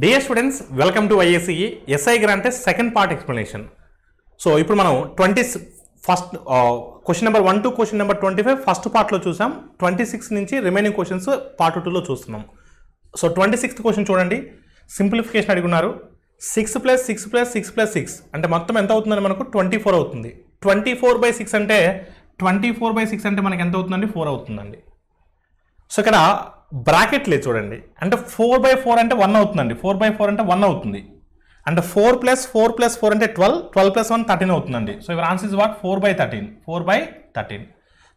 Dear students, welcome to ISCE SI Grant second part explanation. So, ఇప్పుడు మనం first question number 1 to question number 25 first part లో చూసాం. 26 నుంచి remaining questions part 2 లో చూస్తున్నాం. So 26th question చూడండి. Simplification అడుగున్నారు. 6 + 6 + 6 + 6 అంటే మొత్తం ఎంత అవుతుందని మనకు 24 అవుతుంది. 24/6 అంటే 24/6 అంటే మనకి ఎంత అవుతుందండి? 4 అవుతుందండి. సో ఇక్కడ బ్రాకెట్ లేదు చూడండి, అంటే 4/4 అంటే 1 అవుతుందండి. 4/4 అంటే 1 అవుతుంది, అంటే 4 + 4 + 4 అంటే 12, 12 + 1 13 అవుతుందండి. So your answer is what? 4/13. 4/13.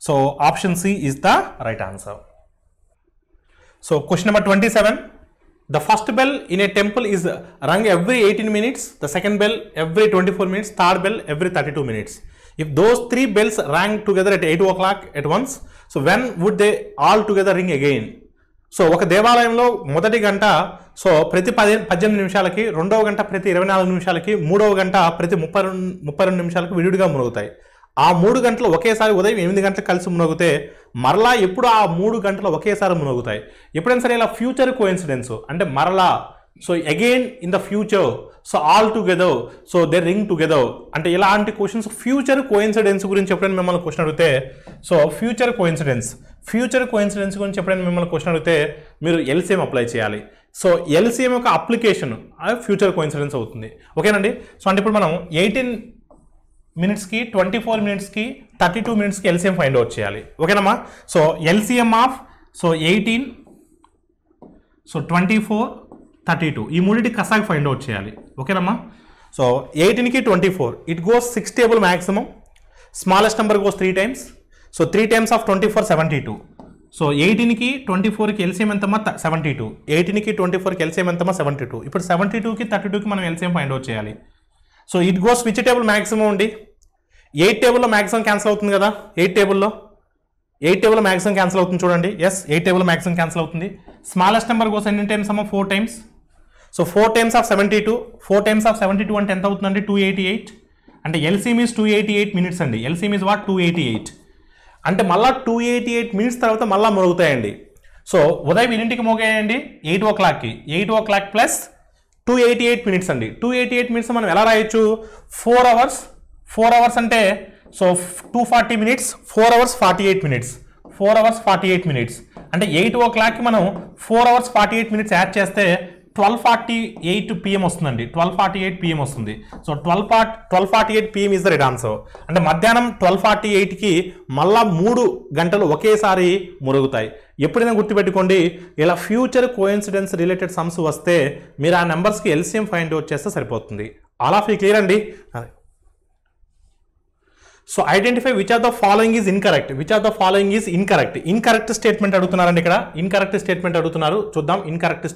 So option C is the right answer. So question number 27. The first bell in a temple is rung every 18 minutes, the second bell every 24 minutes, third bell every 32 minutes. If those three bells rang together at 8 o'clock at once, so when would they all together ring again? So ఒక దేవాలయంలో మొదటి గంట so ప్రతి 18 నిమిషాలకి, రెండవ గంట ప్రతి 24 నిమిషాలకి, మూడవ గంట ప్రతి 32 నిమిషాలకు విడివిడిగా మునుగుతాయి. ఆ 3 గంటలు ఒకేసారి ఉదయం 8 గంటలకు కలిసి మునుగుతే మరలా ఎప్పుడు ఆ 3 గంటలు ఒకేసారి మునుగుతాయి? ఎప్పుడైనా సరే ఇలా ఫ్యూచర్ కోఇన్సిడెన్స్ అంటే మరలా, so again in the future, so all together, so they ring together అంటే ఇలాంటి క్వశ్చన్స్ ఫ్యూచర్ కోఇన్సిడెన్స్ గురించి ఎప్పుడైనా మిమ్మల్ని క్వశ్చన్ అడిగితే, సో ఫ్యూచర్ కోఇన్సిడెన్స్ గురించి ఎప్పుడైనా మిమ్మల్ని క్వశ్చన్ అడిగితే మీరు ఎల్సిఎం అప్లై చేయాలి. సో ఎల్సిఎం యొక్క అప్లికేషన్ ఫ్యూచర్ కోఇన్సిడెన్స్ అవుతుంది. ఓకేనండి. సో అంటే ఇప్పుడు మనం 18 మినిట్స్కి, 24 మినిట్స్కి, 32 మినిట్స్కి ఎల్సిఎం ఫైండ్ అవుట్ చేయాలి. ఓకేనమ్మా. సో ఎల్సిఎం ఆఫ్ 18, 24, 32 ఈ మూడింటి కసాకి ఫైండ్ అవుట్ చేయాలి. ఓకేనమ్మా. సో 18కి 24 it goes 6 table maximum, smallest number goes 3 times. So 3 times of 24 72. సో 18కి 24కి ఎల్సిఎం ఎంతమ్మా? 72. 18కి 24కి ఎల్సిఎం ఎంతమ్మా? 72. ఇప్పుడు 72కి 32కి మనం ఎల్సిఎం ఫైండ్ అవుట్ చేయాలి. So it goes which table maximum అండి? 8 టేబుల్లో మ్యాక్సిమం క్యాన్సిల్ అవుతుంది కదా. 8 టేబుల్లో మ్యాక్సిమం క్యాన్సిల్ అవుతుంది చూడండి. ఎస్, 8 టేబుల్ మ్యాక్సిమం క్యాన్సిల్ అవుతుంది. స్మాలెస్ట్ నెంబర్ గోస్ ఎన్ని టైమ్స్ అమ్మా? 4 times. So 4 times of 72. 4 times of 72 అంటే ఎంత అవుతుందండి? 288. అంటే ఎల్సిఎం ఈజ్ 288 మినిట్స్ అండి. LCM is what? 288. అంటే మళ్ళీ 288 మినిట్స్ తర్వాత మళ్ళీ మోగుతాయండి. సో ఉదయం ఎన్నింటికి మోగాయండి? 8 o'clockకి. 8 o'clock ప్లస్ 288 మినిట్స్ అండి. 288 మినిట్స్ మనం ఎలా రాయొచ్చు? 4 అవర్స్. 4 అవర్స్ అంటే so 240 minutes, 4 hours 48 minutes. 4 hours 48 minutes అంటే 8 o'clockకి మనం 4 అవర్స్ 48 మినిట్స్ యాడ్ చేస్తే 12:48 PM వస్తుందండి. 12:48 PM వస్తుంది. So 12:48 PM is the right answer. అంటే మధ్యాహ్నం 12:48కి మళ్ళా 3 గంటలు ఒకేసారి మురుగుతాయి. ఎప్పుడైనా గుర్తుపెట్టుకోండి, ఇలా ఫ్యూచర్ కోఇన్సిడెన్స్ రిలేటెడ్ సమ్స్ వస్తే మీరు ఆ నెంబర్స్కి ఎల్సిఎం ఫైండ్ అవుట్ చేస్తే సరిపోతుంది. ఆల్ ఆఫ్ యూ క్లియర్ అండి? So identify which are the following is incorrect. Incorrect statement అడుగుతున్నారండి. ఇక్కడ ఇన్కరెక్ట్ స్టేట్మెంట్ అడుగుతున్నారు. చూద్దాం. Incorrect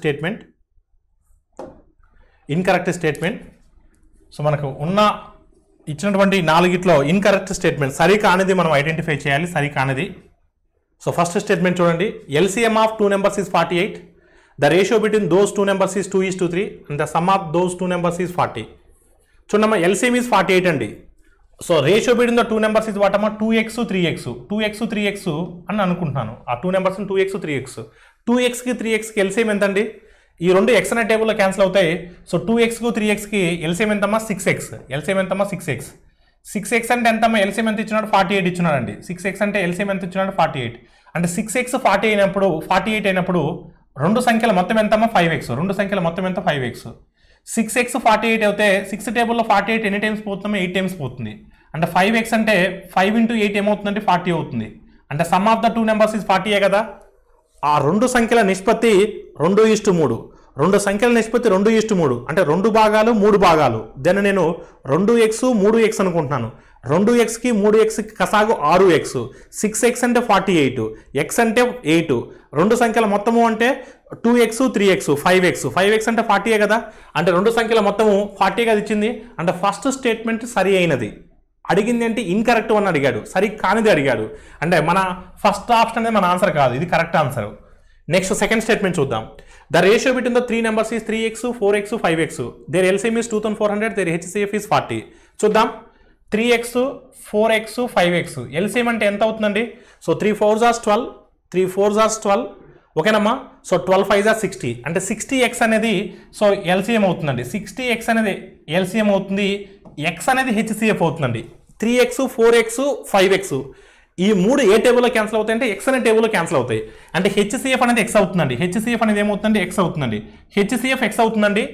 statement. సో మనకు ఉన్న ఇచ్చినటువంటి 4గిట్లో ఇన్కరెక్ట్ స్టేట్మెంట్ సరి కానిది మనం ఐడెంటిఫై చేయాలి. సరి కానిది. సో ఫస్ట్ స్టేట్మెంట్ చూడండి. LCM of 2 numbers is 48. The ratio between those 2 numbers is 2:3 and the sum of those 2 numbers is 40. చూడమ్మా, ఎల్సిఎం ఈజ్ 48 అండి. So ratio between the 2 numbers is what అమ్మా? 2x 3x. 2x 3x అని అనుకుంటున్నాను. ఆ 2 numbers 2x 3x. 2xకి 3xకి LCM ఎంత అండి? ఈ రెండు ఎక్స్ అనే టేబుల్లో క్యాన్సిల్ అవుతాయి. సో 2xకు 3xకి ఎల్సిఎం ఎంతమ్మా? 6x. 6x అంటే ఎంతమ్మా? ఎల్సిఎం ఎంత ఇచ్చినాడు? 48 ఇచ్చినాడు అండి. 6x అంటే ఎల్సిఎం ఎంత ఇచ్చినాడు? 48. అంటే 6x 48 అయినప్పుడు రెండు సంఖ్యల మొత్తం ఎంతమ్మా? 5x. రెండు సంఖ్యల మొత్తం ఎంత? 5x. 6x 48 అయితే 6 టేబుల్లో 48 ఎన్ని టైమ్స్ పోతుందో? 8 టైమ్స్ పోతుంది. అంటే 5x అంటే 5 × 8 ఏమవుతుందంటే 40 అవుతుంది. అంటే some of the 2 numbers is 40 కదా. ఆ రెండు సంఖ్యల నిష్పత్తి 2:3. రెండు సంఖ్యల నిష్పత్తి 2:3 అంటే 2 భాగాలు 3 భాగాలు. దాన్ని నేను 2x 3x అనుకుంటున్నాను. 2xకి 3xకి కసాగు 6x. 6x అంటే 48, x అంటే 8. రెండు సంఖ్యల మొత్తము అంటే 2x 3x 5x అంటే 40 కదా. అంటే రెండు సంఖ్యల మొత్తము 40 కదా ఇచ్చింది. అంటే ఫస్ట్ స్టేట్మెంట్ సరి అయినది. అడిగింది అంటే ఇన్కరెక్ట్ అని అడిగాడు, సరి కానిది అడిగాడు. అంటే మన ఫస్ట్ ఆప్షన్ అనేది మన ఆన్సర్ కాదు, ఇది correct answer. Next second statement చూద్దాం. The ratio between the 3 numbers is 3x 4x 5x. Their LCM is 2400. Their HCF is 40. చూద్దాం. 3x 4x 5x ఎల్సిఎం అంటే ఎంత అవుతుందండి? So 3 4s are 12, 3 4s are 12, ఓకేనమ్మా. సో 12 5 60 అంటే 60x అనేది so LCM అవుతుందండి. 60x అనేది ఎల్సిఎం అవుతుంది, x అనేది హెచ్సిఎఫ్ అవుతుందండి. 3x 4x 5x ఈ మూడు ఏ టేబుల్లో క్యాన్సిల్ అవుతాయి అంటే x అనే టేబుల్లో క్యాన్సిల్ అవుతాయి. అంటే హెచ్సిఎఫ్ అనేది x అవుతుందండి. హెచ్సిఎఫ్ అనేది ఏమవుతుందండి? x అవుతుందండి. హెచ్సిఎఫ్ x అవుతుందండి.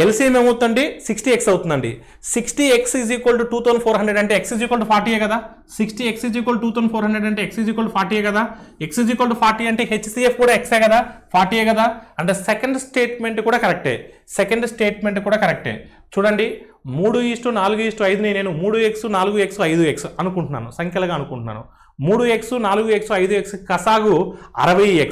ఎల్సిఎం ఏమవుతుందండి? 60x అవుతుందండి. 60x ఈజ్ ఈక్వల్ టు 2400 అంటే x ఈజ్ ఈక్వల్ టు 40 కదా. 60x ఈజ్ ఈక్వల్ 2400 అంటే x ఈజ్ ఈక్వల్ 40 కదా. x ఈజ్ ఈక్వల్ 40 అంటే హెచ్సిఎఫ్ కూడా x కదా, 40 కదా. అంటే సెకండ్ స్టేట్మెంట్ కూడా కరెక్టే. సెకండ్ స్టేట్మెంట్ కూడా కరెక్టే. చూడండి 3:4:5ని నేను 3x 4x 5x అనుకుంటున్నాను, సంఖ్యలుగా అనుకుంటున్నాను. 3x 4x 5x కసాగు 60x.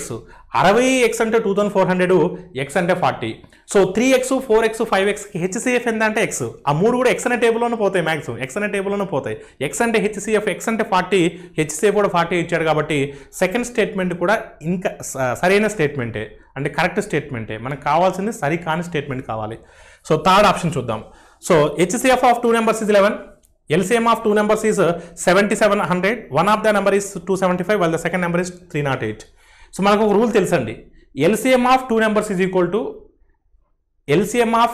60x అంటే 2400, x అంటే 40. So 3x 4x 5x HCF ఎంత అంటే x. ఆ మూడు కూడా x అనే టేబుల్లోనే పోతాయి, మ్యాక్సిమం x అనే టేబుల్లోనే పోతాయి. x అంటే హెచ్సిఎఫ్, x అంటే 40, హెచ్సిఎఫ్ కూడా 40 ఇచ్చాడు కాబట్టి సెకండ్ స్టేట్మెంట్ కూడా ఇంకా సరైన స్టేట్మెంటే, అంటే కరెక్ట్ స్టేట్మెంటే. మనకు కావాల్సింది సరికాని స్టేట్మెంట్ కావాలి. సో థర్డ్ ఆప్షన్ చూద్దాం. So HCF of 2 numbers is 11. LCM of 2 numbers is 7700. One of the number is 275 while the second number is 308. So మనకు ఒక రూల్ తెలుసండి. LCM of 2 numbers is equal to LCM of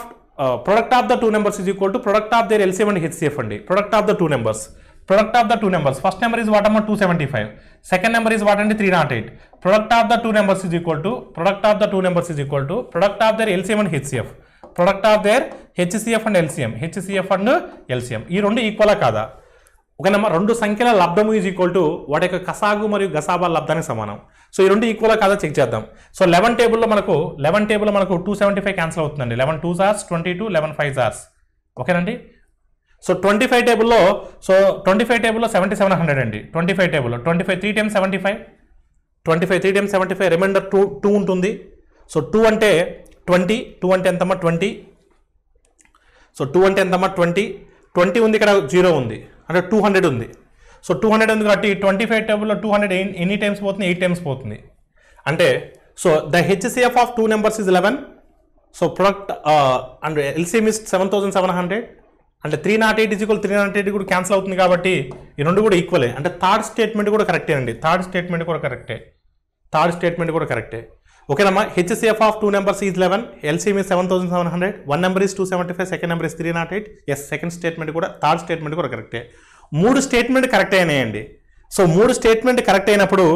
product of the 2 numbers is equal to product of their LCM and HCF అండి. Product of the 2 numbers. Product of the 2 numbers. First number is what amount? 275. Second number is what అంటే 308. Product of the 2 numbers is equal to product of the 2 numbers is equal to product of their LCM and HCF. Product of their HCF and LCM. HCF and LCM ఈ రెండు ఈక్వలా కాదా? ఓకేనమ్మా. రెండు సంఖ్యల లబ్ధము is equal to వాటి యొక్క కసాగు మరియు గసాబా లబ్ధానికి సమానం. సో ఈ రెండు ఈక్వలా కాదా చెక్ చేద్దాం. సో 11 టేబుల్లో మనకు 275 క్యాన్సిల్ అవుతుందండి. 11 2s 22, 11 5s. ఓకేనండి. సో 25 టేబుల్లో 7700 అండి. 25 టేబుల్లో 25 3 times 75, 25 3 times 75 రిమైండర్ 2 ఉంటుంది. సో 2 అంటే 20, 2 అంటే ఎంతమ్మా 20. సో 2 అంటే ఎంతమ్మా 20 ఉంది, ఇక్కడ 0 ఉంది అంటే 200 ఉంది. సో 200 ఉంది కాబట్టి 25 టేబుల్లో 200 ఎన్ని టైమ్స్ పోతుంది? 8 టైమ్స్ పోతుంది. అంటే so the HCF of 2 numbers is 11. So product and LCM is 7700 అంటే 308 is equal 308 కూడా క్యాన్సిల్ అవుతుంది కాబట్టి ఈ రెండు కూడా ఈక్వలే. అంటే థర్డ్ స్టేట్మెంట్ కూడా కరెక్టే అండి. థర్డ్ స్టేట్మెంట్ కూడా కరెక్టే. ఓకేనమ్మా. HCF of 2 numbers is 11. LCM is 7700. One number is 275. Second number is 308. Yes second statement కూడా, థర్డ్ స్టేట్మెంట్ కూడా కరెక్టే. 3 స్టేట్మెంట్ కరెక్ట్ అయినాయండి. సో 3 స్టేట్మెంట్ కరెక్ట్ అయినప్పుడు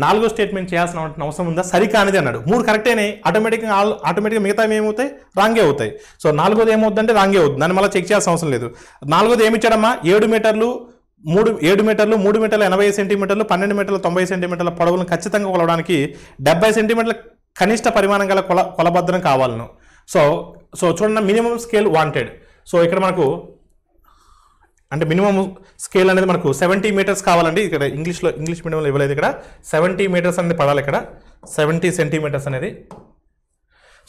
4వ స్టేట్మెంట్ చేయాల్సిన అవసరం ఉందా? సరికానిది అన్నాడు. 3 కరెక్ట్ అయినాయి, ఆటోమేటిక్గా మిగతా ఏమవుతాయి? రాంగే అవుతాయి. సో 4వది ఏమవుతుందంటే రాంగే అవుతుంది. దాన్ని మళ్ళీ చెక్ చేయాల్సిన అవసరం లేదు. 4వది ఏమి ఇచ్చాడమ్మా? 7 మీటర్లు 3 మీటర్లు 3 మీటర్ల 80 సెంటీమీటర్లు 12 మీటర్ల 90 సెంటీమీటర్ల పొడవులను ఖచ్చితంగా కొలవడానికి 70 సెంటీమీటర్ల కనిష్ట పరిమాణం గల కొలబద్దం కావాలను. సో చూడండి, మినిమం స్కేల్ వాంటెడ్. సో ఇక్కడ మనకు అంటే మినిమం స్కేల్ అనేది మనకు 70 meters కావాలండి. ఇక్కడ ఇంగ్లీష్ మీడియంలో ఇవ్వలేదు. ఇక్కడ 70 meters అనేది పడాలి. ఇక్కడ 70 centimeters అనేది.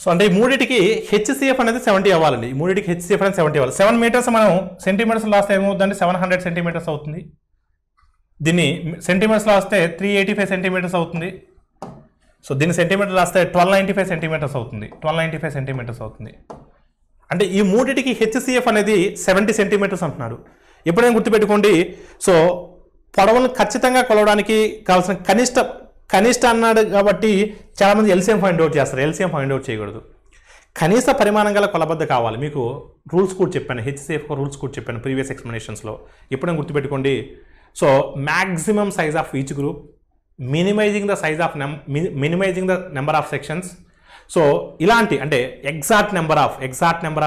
సో అంటే ఈ మూడింటికి హెచ్సిఎఫ్ అనేది 70 అవ్వాలండి. ఈ మూడింటికి హెచ్సిఎఫ్ అనేది 70 అవ్వాలి. 7 meters మనం సెంటీమీటర్స్ రాస్తే ఏమవుతుందంటే 700 centimeters అవుతుంది. దీన్ని సెంటీమీటర్స్ రాస్తే 385 centimeters అవుతుంది. సో దీన్ని సెంటీమీటర్ రాస్తే 1295 centimeters అవుతుంది. 1295 centimeters అవుతుంది. అంటే ఈ మూడింటికి హెచ్సిఎఫ్ అనేది 70 centimeters అంటున్నాడు. ఎప్పుడైనా గుర్తుపెట్టుకోండి. సో పొడవులను ఖచ్చితంగా కొలవడానికి కావాల్సిన కనిష్ట అన్నాడు కాబట్టి చాలామంది ఎల్సిఎం ఫైండ్ అవుట్ చేస్తారు. ఎల్సిఎం ఫైండ్ అవుట్ చేయకూడదు. కనీస పరిమాణం గల కొలబద్ద కావాలి. మీకు రూల్స్ కూడా చెప్పాను, హెచ్సిఎఫ్ రూల్స్ కూడా చెప్పాను ప్రీవియస్ ఎక్స్ప్లెనేషన్స్లో. ఎప్పుడైనా గుర్తుపెట్టుకోండి. So maximum size of each group, minimising the number of sections. So ఇలాంటి అంటే exact number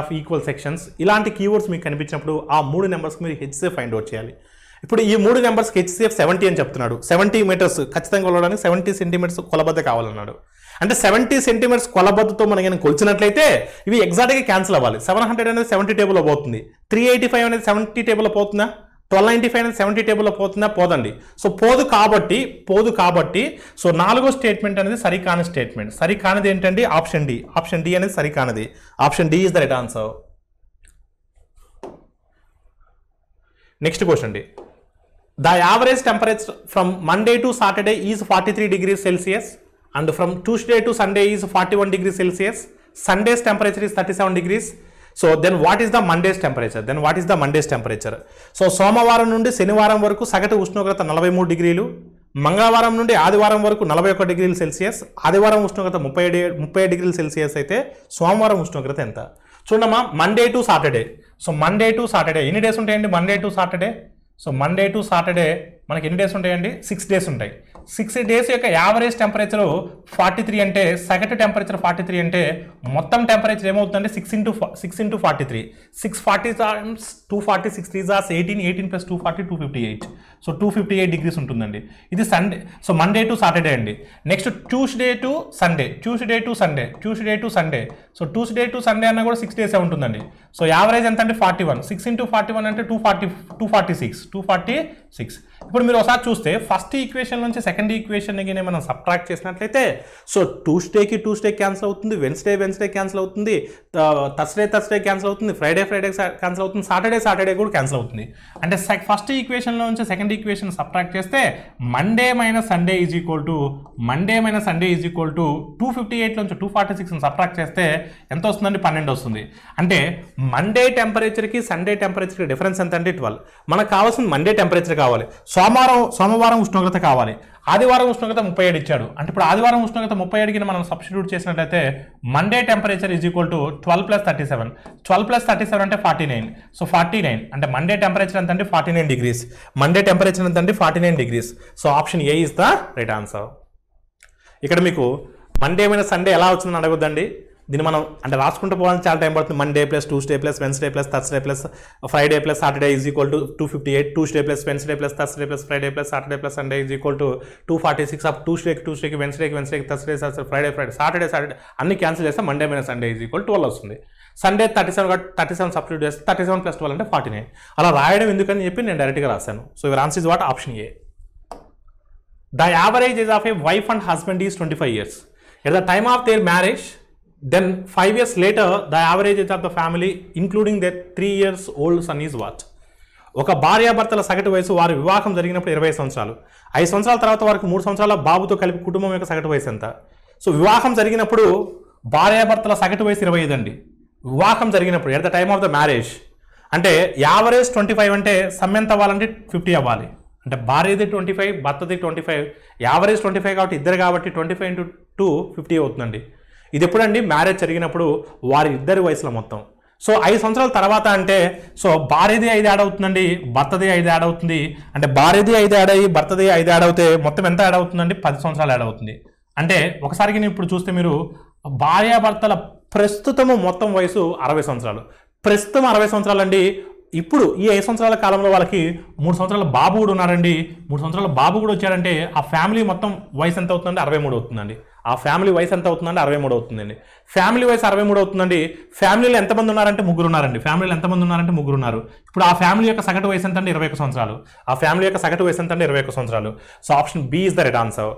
of equal sections, ఇలాంటి కీవర్డ్స్ మీకు కనిపించినప్పుడు ఆ 3 నెంబర్స్కి మీరు హెచ్సిఎఫ్ ఫైండ్ అవుట్ చేయాలి. ఇప్పుడు ఈ 3 నెంబర్స్కి హెచ్సిఎఫ్ 70 అని చెప్తున్నాడు. 70 meters ఖచ్చితంగా కొలవడానికి 70 centimeters కొలబద్ద కావాలన్నాడు. అంటే 70 centimeters కొలబద్దతో మనం కొలిచినట్లయితే ఇవి ఎగ్జాక్ట్గా క్యాన్సిల్ అవ్వాలి. 700 అనేది 70 టేబుల్లో పోతుంది. 385 అనేది 70 టేబుల్లో పోతుందా? 1295 అనేది 70 టేబుల్లో పోతుందా? పోదండి. సో పోదు కాబట్టి సో 4వ స్టేట్మెంట్ అనేది సరికాని స్టేట్మెంట్. సరికానిది ఏంటండి? Option D. ఆప్షన్ డి అనేది సరికానిది. Option D is the right answer. Next question అండి. The average temperature from Monday to Saturday is 43 degrees Celsius and from Tuesday to Sunday is 41 degrees Celsius. Sunday's temperature is 37 degrees. So then what is the Monday's temperature? So సోమవారం నుండి శనివారం వరకు సగటు ఉష్ణోగ్రత 43 డిగ్రీలు, మంగళవారం నుండి ఆదివారం వరకు 41 డిగ్రీల సెల్సియస్, ఆదివారం ఉష్ణోగ్రత 30 డిగ్రీల సెల్సియస్ అయితే సోమవారం ఉష్ణోగ్రత ఎంత? చూడమ్మా, Monday to Saturday. So Monday to Saturday ఎన్ని డేస్ ఉంటాయండి? Monday to Saturday. So Monday to Saturday మనకి ఎన్ని డేస్ ఉంటాయండి? 6 డేస్ ఉంటాయి. 6 డేస్ యొక్క యావరేజ్ టెంపరేచర్ 43 అంటే సగటు టెంపరేచర్ 43 అంటే మొత్తం టెంపరేచర్ ఏమవుతుందంటే 6 ఇంటూ 43. 640 times 240, 6 3 is 18, 18 plus 240 258. సో 258 డిగ్రీస్ ఉంటుందండి. ఇది Sunday. So Monday to Saturday అండి. Next Tuesday to Sunday, Tuesday to Sunday, Tuesday to Sunday. So Tuesday to Sunday అన్న కూడా 6 డేసే ఉంటుందండి. సో యావరేజ్ ఎంత అంటే 41. 6 ఇంటూ 41 అంటే 246. ఇప్పుడు మీరు ఒకసారి చూస్తే ఫస్ట్ ఈక్వేషన్ నుంచి సెకండ్ ఈక్వేషన్కి మనం సబ్ట్రాక్ట్ చేసినట్లయితే సో ట్యూస్డే క్యాన్సిల్ అవుతుంది, వెన్స్డే క్యాన్సిల్ అవుతుంది, థర్స్డే క్యాన్సిల్ అవుతుంది, ఫ్రైడే క్యాన్సిల్ అవుతుంది, సాటర్డే కూడా క్యాన్సిల్ అవుతుంది. అంటే ఫస్ట్ ఈక్వేషన్లో నుంచి సెకండ్ ఈక్వేషన్ సబ్ట్రాక్ట్ చేస్తే Monday minus Sunday is equal to 258 నుంచి 246 సబ్ట్రాక్ట్ చేస్తే ఎంత వస్తుందండి? 12 వస్తుంది. అంటే మండే టెంపరేచర్కి సండే టెంపరేచర్కి డిఫరెన్స్ ఎంత అంటే 12. మనకు కావాల్సింది మండే టెంపరేచర్ కావాలి, సోమవారం ఉష్ణోగ్రత కావాలి, ఆదివారం ఉష్ణోగ్రత 37 ఇచ్చాడు. అంటే ఇప్పుడు ఆదివారం ఉష్ణోగ్రత 37కి మనం సబ్స్టిట్యూట్ చేసినట్లయితే Monday temperature is equal to 12 + 37. 12 + 37 అంటే 49. సో 49 అంటే మండే టెంపరేచర్ ఎంత అంటే 49 డిగ్రీస్. మండే టెంపరేచర్ ఎంత అంటే 49 degrees. So option A is the right answer. ఇక్కడ మీకు మండే మైనస్ సండే ఎలా వచ్చిందని అడగొద్దండి. దీన్ని మనం అంటే రాసుకుంటూ పోవాలని చాలా టైం పడుతుంది. Monday plus Tuesday plus Wednesday plus Thursday plus Friday plus Saturday is equal to 258. Tuesday plus Wednesday plus Thursday plus Friday plus Saturday plus Sunday is equal to 246. అప్ ట్యూస్డేకి వెన్స్డేకి థర్స్డే ఫ్రైడే సాటర్డే అన్ని cancel చేస్తే Monday minus Sunday is equal 12 వస్తుంది. Sunday 37 substitute చేస్తే 37 + 12 అంటే 49. అలా రాయడం ఎందుకని చెప్పి నేను డైరెక్ట్గా రాశాను. So your answer is what? Option A. The average age of A wife and husband is 25 years. At the time of their marriage, then 5 years later the average age of the family including their 3 years old son is what? ఒక భార్యాభర్తల సగటు వయసు వారి వివాహం జరిగినప్పుడు 20 సంవత్సరాలు. 5 సంవత్సరాల తర్వాత వారికి 3 సంవత్సరాల బాబుతో కలిపి కుటుంబం యొక్క సగటు వయసు ఎంత? సో వివాహం జరిగినప్పుడు భార్యాభర్తల సగటు వయసు 25 అండి. వివాహం జరిగినప్పుడు at the time of the marriage అంటే యావరేజ్ 25 అంటే సమ్ ఎంత అవ్వాలంటే 50 అవ్వాలి. అంటే భార్యది 25, భర్తది 25, యావరేజ్ 25 కాబట్టి ఇద్దరు కాబట్టి 25 × 2 50 అవుతుందండి. ఇది ఎప్పుడండి? మ్యారేజ్ జరిగినప్పుడు వారి ఇద్దరి వయసులో మొత్తం. సో 5 సంవత్సరాల తర్వాత అంటే సో భార్యది 5 యాడ్ అవుతుందండి, భర్తది 5 యాడ్ అవుతుంది. అంటే భార్యది 5 యాడ్ అయ్యి భర్తది 5 యాడ్ అవుతే మొత్తం ఎంత యాడ్ అవుతుందండి? 10 సంవత్సరాలు యాడ్ అవుతుంది. అంటే ఒకసారికి ఇప్పుడు చూస్తే మీరు భార్యాభర్తల ప్రస్తుతము మొత్తం వయసు 60 సంవత్సరాలు. ప్రస్తుతం 60 సంవత్సరాలు అండి. ఇప్పుడు ఈ 5 సంవత్సరాల కాలంలో వాళ్ళకి 3 సంవత్సరాల బాబు కూడా ఉన్నారండి. 3 సంవత్సరాల బాబు కూడా వచ్చాడంటే ఆ ఫ్యామిలీ మొత్తం వయసు ఎంత అవుతుందండి? 63 అవుతుందండి. ఆ ఫ్యామిలీ వయసు ఎంత అవుతుందండి? 63 అవుతుందండి. ఫ్యామిలీ వయసు 63 అవుతుందండి. ఫ్యామిలీలో ఎంతమంది ఉన్నారంటే 3 ఉన్నారండి. ఫ్యామిలీలో ఎంతమంది ఉన్నారంటే 3 ఉన్నారు. ఇప్పుడు ఆ ఫ్యామిలీ యొక్క సగటు వయసు ఎంత అంటే 21 సంవత్సరాలు. ఆ ఫ్యామిలీ యొక్క సగటు వయసు ఎంత అంటే 21 సంవత్సరాలు. So option B is the right answer.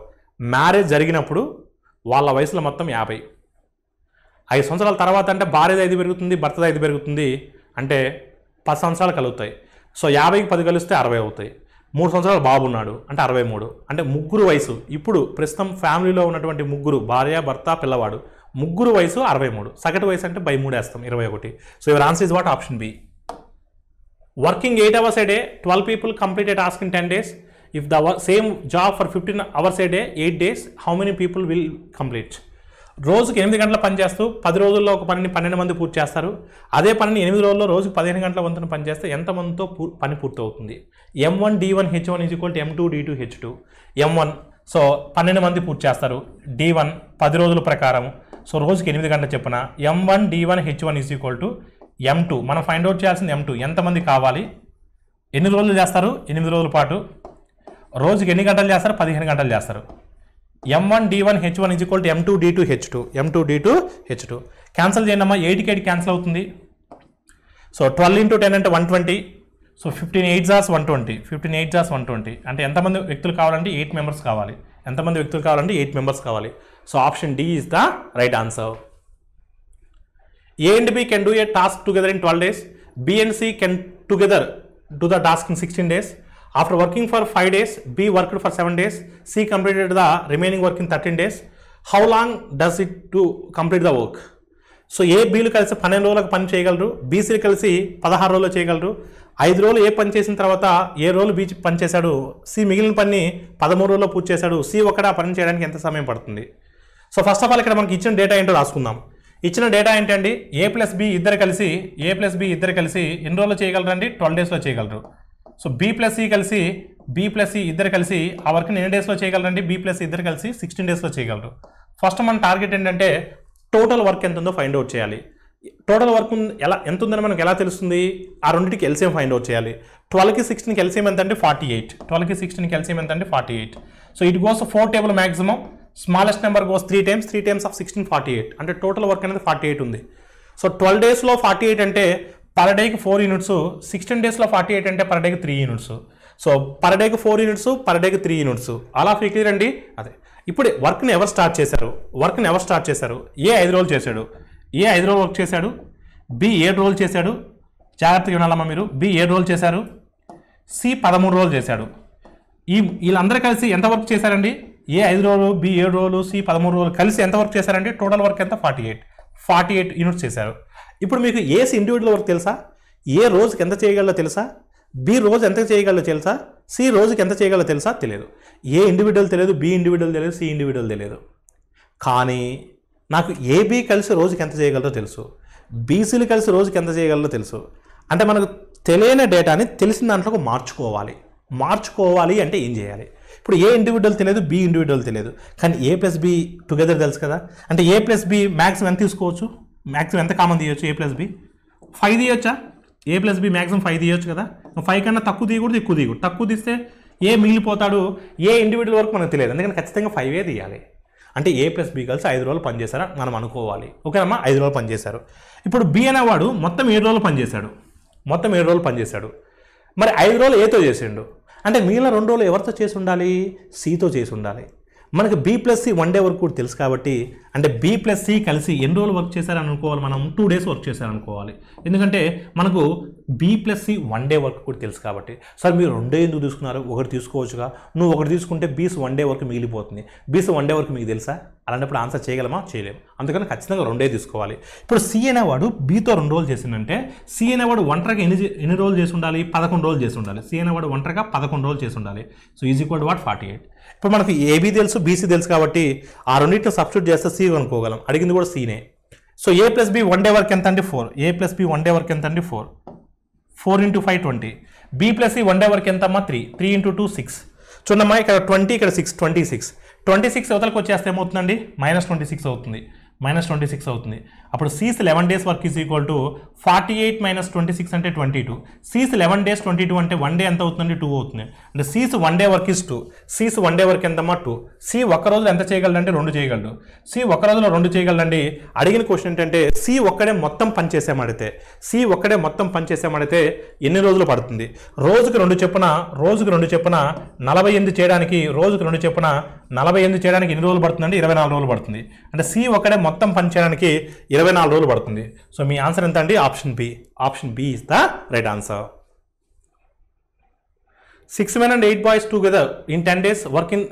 Marriage జరిగినప్పుడు వాళ్ళ వయసులో మొత్తం 50. 5 సంవత్సరాల తర్వాత అంటే భార్యది 5 పెరుగుతుంది, భర్తది 5 పెరుగుతుంది. అంటే 10 సంవత్సరాలు కలుగుతాయి. సో 50కి 10 కలిస్తే 60 అవుతాయి. 3 సంవత్సరాలు బాబు ఉన్నాడు అంటే 63. అంటే 3 వయసు ఇప్పుడు ప్రస్తుతం ఫ్యామిలీలో ఉన్నటువంటి 3 భార్య, భర్త, పిల్లవాడు 3 వయసు 63. సగటు వయసు అంటే బై 3 వేస్తాం 21. So your answer is what? Option B. Working 8 hours a day, 12 people complete a task in 10 days. If the same job for 15 hours a day, 8 days, how many people will complete? రోజుకి 8 గంటల పని చేస్తూ 10 రోజుల్లో ఒక పనిని 12 మంది పూర్తి చేస్తారు. అదే పనిని 8 రోజుల్లో రోజుకి 15 గంటల వంతున పని చేస్తే ఎంతమందితో పని పూర్తి అవుతుంది? M1 D1 H1 = M2 D2 H2. M1 so 12 మంది పూర్తి చేస్తారు. D1 10 రోజుల ప్రకారం సో రోజుకి 8 గంటల చెప్పున M1 D1 H1 = M2. మనం ఫైండ్ అవుట్ చేయాల్సింది M2 ఎంతమంది కావాలి, ఎన్ని రోజులు చేస్తారు? 8 రోజుల పాటు. రోజుకి ఎన్ని గంటలు చేస్తారు? 15 గంటలు చేస్తారు. M1 D1 H1 = M2 D2 H2. M2 D2 H2 cancel చేయండి అమ్మా. 8కి 8 క్యాన్సిల్ అవుతుంది. సో 12 × 10 అంటే 120. So 15 8 Jos 120. 15 8 జాస్ 120 అంటే ఎంతమంది వ్యక్తులు కావాలంటే 8 మెంబర్స్ కావాలి. ఎంతమంది వ్యక్తులు కావాలంటే 8 మెంబర్స్ కావాలి. So option D is the right answer. A and B can do a task together in 12 days. B and C can together do the task in 16 days. After working for 5 days, B worked for 7 days. C completed the remaining work in 13 days. How long does it to complete the work? So A బీలు కలిసి 12 రోజులకు పని చేయగలరు, బీసీలు కలిసి 16 రోజులు చేయగలరు. 5 రోజులు ఏ పని చేసిన తర్వాత ఏ రోజులు బీ పని చేశాడు, సి మిగిలిన పని 13 రోజుల్లో పూర్తి చేశాడు, సి ఒక్కడ పని చేయడానికి ఎంత సమయం పడుతుంది. సో ఫస్ట్ ఆఫ్ ఆల్ ఇక్కడ మనకి ఇచ్చిన డేటా ఏంటో రాసుకుందాం. ఇచ్చిన డేటా ఏంటండి, ఏ ప్లస్ బి ఇద్దరు కలిసి ఎన్ని రోజుల్లో చేయగలరండి, 12 డేస్లో చేయగలరు. సో బి ప్లస్ సి ఇద్దరు కలిసి ఆ వర్క్ని ఎన్ని డేస్లో చేయగలరండి, బి ప్లస్ ఇద్దరు కలిసి 16 డేస్లో చేయగలరు. ఫస్ట్ మన టార్గెట్ ఏంటంటే టోటల్ వర్క్ ఎంత ఉందో ఫైండ్ అవుట్ చేయాలి. టోటల్ వర్క్ ఎంత ఉందని మనకు ఎలా తెలుస్తుంది, ఆ రెండింటికి ఎల్సిఎం ఫైండ్ అవుట్ చేయాలి. 12కి 16కి ఎల్సిఎం ఎంత అంటే 48, 12కి 16కి ఎల్సిఎం ఎంత అంటే 48. So it goes 4 table maximum, smallest number goes 3 times of 16 48, అంటే టోటల్ వర్క్ అనేది 48 ఉంది. సో 12 డేస్లో 48 అంటే పర్ డేకి 4 యూనిట్స్, 16 డేస్లో 48 అంటే పర్ డేకి 3 యూనిట్స్. సో పర్ డేకి 4 యూనిట్స్, పర్ డేకి 3 యూనిట్స్. అలా క్లియర్ అండి. అదే ఇప్పుడు వర్క్ని ఎవరు స్టార్ట్ చేశారు, ఏ 5 రోజులు చేశాడు, ఏ 5 రోజులు వర్క్ చేశాడు, బి 7 రోజులు చేశాడు, జాగ్రత్తగా వినాలమ్మా మీరు, బి 7 రోజులు చేశారు, సి 13 రోజులు చేశాడు. వీళ్ళందరూ కలిసి ఎంత వర్క్ చేశారండి, ఏ 5 రోజులు, బి 7 రోజులు, సి 13 రోజులు కలిసి ఎంత వర్క్ చేశారండి, టోటల్ వర్క్ ఎంత 48 యూనిట్స్ చేశారు. ఇప్పుడు మీకు ఏసి ఇండివిజువల్ వర్క్ తెలుసా, ఏ రోజుకి ఎంత చేయగలదో తెలుసా, బి రోజు ఎంత చేయగలదో తెలుసా, సి రోజుకి ఎంత చేయగలదో తెలుసా, తెలియదు. ఏ ఇండివిజువల్ తెలియదు, బి ఇండివిజువల్ తెలియదు, సి ఇండివిజువల్ తెలియదు. కానీ నాకు ఏబి కలిసి రోజుకి ఎంత చేయగలదో తెలుసు, బీసీలు కలిసి రోజుకి ఎంత చేయగలదో తెలుసు. అంటే మనకు తెలియని డేటాని తెలిసిన దాంట్లోకి మార్చుకోవాలి అంటే ఏం చేయాలి. ఇప్పుడు ఏ ఇండివిజువల్ తెలియదు, బి ఇండివిజువల్ తెలియదు, కానీ ఏ ప్లస్ బి టుగెదర్ తెలుసు కదా. అంటే ఏ ప్లస్ బి మ్యాక్సిమం ఎంత తీసుకోవచ్చు, మ్యాక్సిమం ఎంత కామన్ తీయొచ్చు, ఏ ప్లస్ బి 5 తీయొచ్చా, ఏ ప్లస్ బి మ్యాక్సిమం 5 తీయొచ్చు కదా. 5 కన్నా తక్కువ తీయకూడదు, ఎక్కువ తీయకూడదు. తక్కువ తీస్తే ఏ మిగిలిపోతాడు, ఏ ఇండివిజువల్ వరకు మనకు తెలియదు, అందుకని ఖచ్చితంగా 5 తీయాలి. అంటే ఏ ప్లస్ బి కలిసి 5 రోజులు పనిచేశారా మనం అనుకోవాలి. ఓకేనమ్మా, 5 రోజులు పనిచేశారు. ఇప్పుడు బి అనేవాడు మొత్తం 7 రోజులు పనిచేశాడు. మరి 5 రోజులు ఏతో చేసిండు, అంటే మిగిలిన 2 రోజులు ఎవరితో చేసి ఉండాలి, సితో చేసి ఉండాలి. మనకి B plus C 1 day work కూడా తెలుసు కాబట్టి, అంటే బి ప్లస్ సి కలిసి ఎన్ని రోజులు వర్క్ చేశారని అనుకోవాలి, మనం 2 డేస్ వర్క్ చేశారనుకోవాలి. ఎందుకంటే మనకు B plus C 1 day work కూడా తెలుసు కాబట్టి. సార్ మీరు 2 ఎందుకు తీసుకున్నారు, ఒకటి తీసుకోవచ్చుగా, నువ్వు ఒకటి తీసుకుంటే బీస్ 1 డే వర్క్ మిగిలిపోతుంది. బీస్ 1 డే వర్క్ మీకు తెలుసా, అలాంటప్పుడు ఆన్సర్ చేయగలమా, చేయలేము. అందుకని ఖచ్చితంగా 2 తీసుకోవాలి. ఇప్పుడు సి అనేవాడు బీతో 2 రోజులు చేసిందంటే సి అనేవాడు ఒంటరిగా ఎన్ని రోజులు చేసి ఉండాలి, 11 రోజులు చేసి ఉండాలి. సి అనేవాడు ఒంటరిగా 11 రోజులు చేసి ఉండాలి. So is equal to what 48. ఇప్పుడు మనకి ఏబీ తెలుసు, బీసీ తెలుసు కాబట్టి ఆ రెండింటిని సబ్స్టిట్యూట్ చేస్తే సి అనుకోగలం. అడిగింది కూడా సీనే. So A plus B 1 day work ఎంత అంటే 4, A plus B 1 day work ఎంత అంటే 4 × 5 20. B plus C 1 day work ఎంత అమ్మా 3 × 2 6. చూడమ్మా ఇక్కడ 20, ఇక్కడ 6 26 అవతలకు వచ్చేస్తే ఏమవుతుందండి, -26 అవుతుంది. అప్పుడు C's 11 days work is equal to 48 - 26 అంటే 22. సీస్ 11 డేస్ 22 అంటే 1 డే ఎంత అవుతుంది, 2 అవుతుంది. అంటే C's 1 day work is 2. C's 1 day work ఎంతమ్మా 2. సి ఒక్క రోజులో ఎంత చేయగలడంటే 2 చేయగలడు. సి ఒక్క రోజులో 2 చేయగలడండి. అడిగిన క్వశ్చన్ ఏంటంటే సి ఒక్కడే మొత్తం పని చేసేమాడితే ఎన్ని రోజులు పడుతుంది, రోజుకి 2 చొప్పున 48 చేయడానికి, ఎన్ని రోజులు పడుతుందండి, 24 రోజులు పడుతుంది. అంటే సి ఒక్కడే మొత్తం పని చేయడానికి 24 రోజులు పడుతుంది. సో మీ ఆన్సర్ ఎంత అండి, option B is the right answer. 6 men and 8 boys together in 10 days work in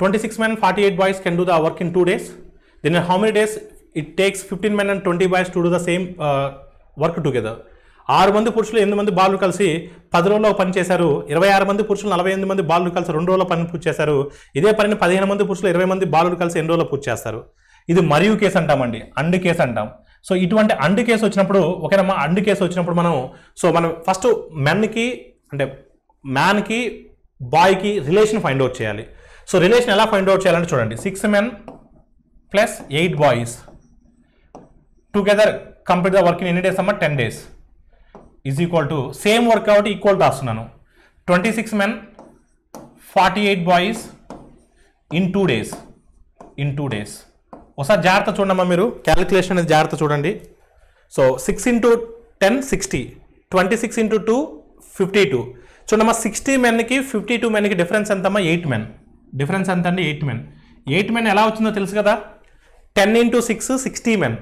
26 men and 48 boys can do the work in 2 days. Then how many days it takes 15 men and 20 boys to do the same work together. 6 మంది పురుషులు 8 మంది బాలులు కలిసి 10 రోజుల్లో పని చేశారు. 26 మంది పురుషులు 48 మంది బాలులు కలిసి 2 రోజుల్లో పని పూర్తి చేశారు. ఇదే పనిని 15 మంది పురుషులు 20 మంది బాలులు కలిసి ఎన్ని రోజుల్లో పూర్తి చేస్తారు. ఇది మరియు కేసు అంటామండి, అండ్ కేసు అంటాం. సో ఇటువంటి అండ్ కేసు వచ్చినప్పుడు, ఓకేనమ్మా, అండ్ కేసు వచ్చినప్పుడు మనం ఫస్ట్ మ్యాన్కి బాయ్కి రిలేషన్ ఫైండ్ అవుట్ చేయాలి. సో రిలేషన్ ఎలా ఫైండ్ అవుట్ చేయాలంటే చూడండి, 6 men + 8 boys together complete the work in ఎన్ని డేస్ అమ్మా 10 days is equal to same work కాబట్టి ఈక్వల్ టు రాస్తున్నాను. 26 men 48 boys in 2 days. ఒకసారి జాగ్రత్త చూడమ్మా, మీరు క్యాలిక్యులేషన్ అనేది జాగ్రత్త చూడండి. సో 6 × 10 60, 26 × 2 52. చూడమ్మా, 60 menకి 52 menకి డిఫరెన్స్ ఎంతమ్మా, 8 men. డిఫరెన్స్ ఎంత అండి, 8 men. 8 men ఎలా వచ్చిందో తెలుసు కదా, 10 × 6 60 men,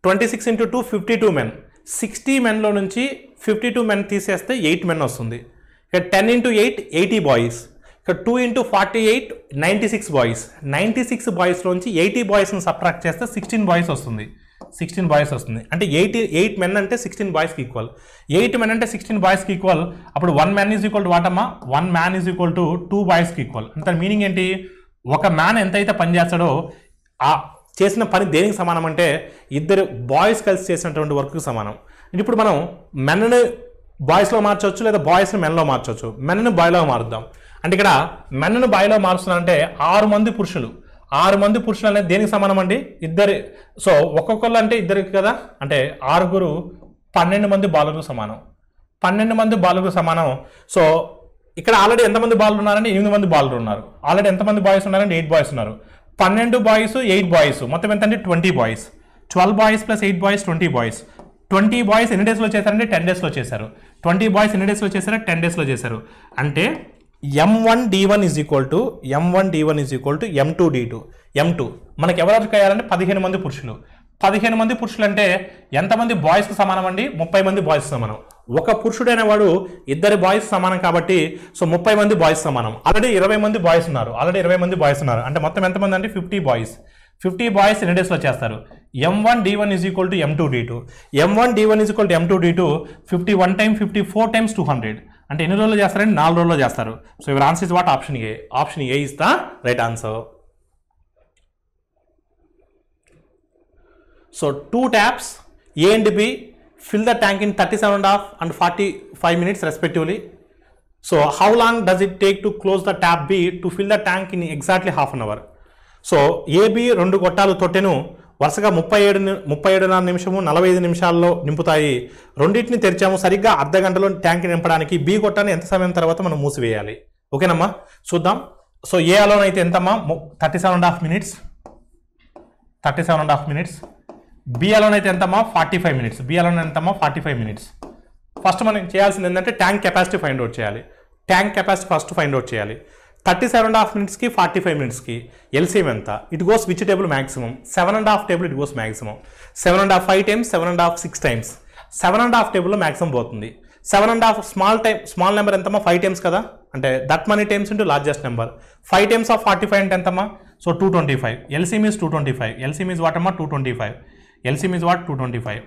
26 × 2 52 men. 60 menలో నుంచి 52 men తీసేస్తే 8 men వస్తుంది. ఇక్కడ 10 × 8 80 boys. ఇక్కడ 2 × 48 96 boys. 96 boysలోంచి 80 boysని సబ్ట్రాక్ట్ చేస్తే 16 boys వస్తుంది. 16 బాయ్స్ వస్తుంది. అంటే 8 మెన్ అంటే 16 బాయ్స్కి ఈక్వల్. 8 మెన్ అంటే 16 బాయ్స్కి ఈక్వల్. అప్పుడు 1 man is equal to what అమ్మా? 1 మ్యాన్ ఈజ్ ఈక్వల్ టు 2 బాయ్స్కి ఈక్వల్. అంటే మీనింగ్ ఏంటి? ఒక మ్యాన్ ఎంతైతే పని చేస్తాడో ఆ చేసిన పని దేనికి సమానం అంటే ఇద్దరు బాయ్స్ కలిసి చేసినటువంటి వర్క్కి సమానం. ఇప్పుడు మనం మెన్ను బాయ్స్లో మార్చవచ్చు, లేదా బాయ్స్ని మెన్లో మార్చవచ్చు. మెన్ను బాయ్లో మారుద్దాం. అంటే ఇక్కడ మెన్ను బాయ్లో మారుస్తున్నా అంటే 6 మంది పురుషులు. 6 మంది పురుషులు అనేది దేనికి సమానం అండి? ఇద్దరు. సో ఒక్కొక్కళ్ళు అంటే ఇద్దరికి కదా, అంటే 6 12 మంది బాలులకు సమానం. 12 మంది బాలులకు సమానం. సో ఇక్కడ ఆల్రెడీ ఎంతమంది బాలులు ఉన్నారంటే 8 మంది బాలులు ఉన్నారు. ఆల్రెడీ ఎంతమంది బాయ్స్ ఉన్నారంటే 8 బాయ్స్ ఉన్నారు. 12 బాయ్స్ 8 బాయ్స్ మొత్తం ఎంత అంటే 20 boys. 12 boys plus 8 boys 20 boys. 20 boys ఎన్ని డేస్లో చేశారంటే 10 డేస్లో చేశారు. 20 బాయ్స్ ఎన్ని డేస్లో చేశారు? 10 డేస్లో చేశారు. అంటే M1D1 is equal to M2D2. M2 మనకి ఎవరు కాయాలంటే 15 మంది పురుషులు. 15 మంది పురుషులు అంటే ఎంతమంది బాయ్స్కి సమానం అండి? 30 మంది బాయ్స్ సమానం. ఒక పురుషుడైన వాడు ఇద్దరు బాయ్స్ సమానం కాబట్టి సో 30 మంది బాయ్స్ సమానం. ఆల్రెడీ 20 మంది బాయ్స్ ఉన్నారు. అంటే మొత్తం ఎంతమంది అంటే 50 బాయ్స్. 50 బాయ్స్ ఎన్ని డేస్లో చేస్తారు? M1D1 is equal to M2D2. M1D1 is equal to M2D2. 51 time 54 times 200 అంటే ఎన్ని రోజుల్లో చేస్తారంటే 4 రోజుల్లో చేస్తారు. So your answer is what? Option A. Option A is the right answer. So 2 taps A and B fill the tank in 37.5 and 45 minutes respectively. So how long does it take to close the tap B to fill the tank in exactly half an hour? So AB 2 గొట్టాలు తొట్టెను వరుసగా 37 నిమిషము 45 నిమిషాల్లో నింపుతాయి. రెండింటిని తెరిచాము. సరిగ్గా అర్ధ గంటలో tank నింపడానికి B గొట్టాన్ని ఎంత సమయం తర్వాత మనం మూసివేయాలి? ఓకేనమ్మా, చూద్దాం. సో ఏ అలోన్ అయితే ఎంతమ్మా? 37.5 మినిట్స్. 37.5 మినిట్స్. బి అలోన్ అయితే ఎంతమ్మా? 45 మినిట్స్. బి అలోన్ ఎంతమ్మా? 45 మినిట్స్. ఫస్ట్ మనం చేయాల్సింది ఏంటంటే ట్యాంక్ కెపాసిటీ ఫైండ్ అవుట్ చేయాలి. Tank capacity first find out చేయాలి. 37.5 మినిట్స్కి 45 మినిట్స్కి ఎల్సిఎం ఎంత? It goes which table maximum? 7.5 table it goes maximum. 7.5 5 times, 7.5 6 times. 7.5 టేబుల్లో మ్యాక్సిమం పోతుంది. 7.5 స్మాల్ నెంబర్ ఎంతమ్మా? 5 టైమ్స్ కదా, అంటే that money times into largest number. 5 times of 45 అంటే ఎంతమ్మా? So 225. LCM is 225. LCM is what అమ్మా? 225. LCM is what? 225.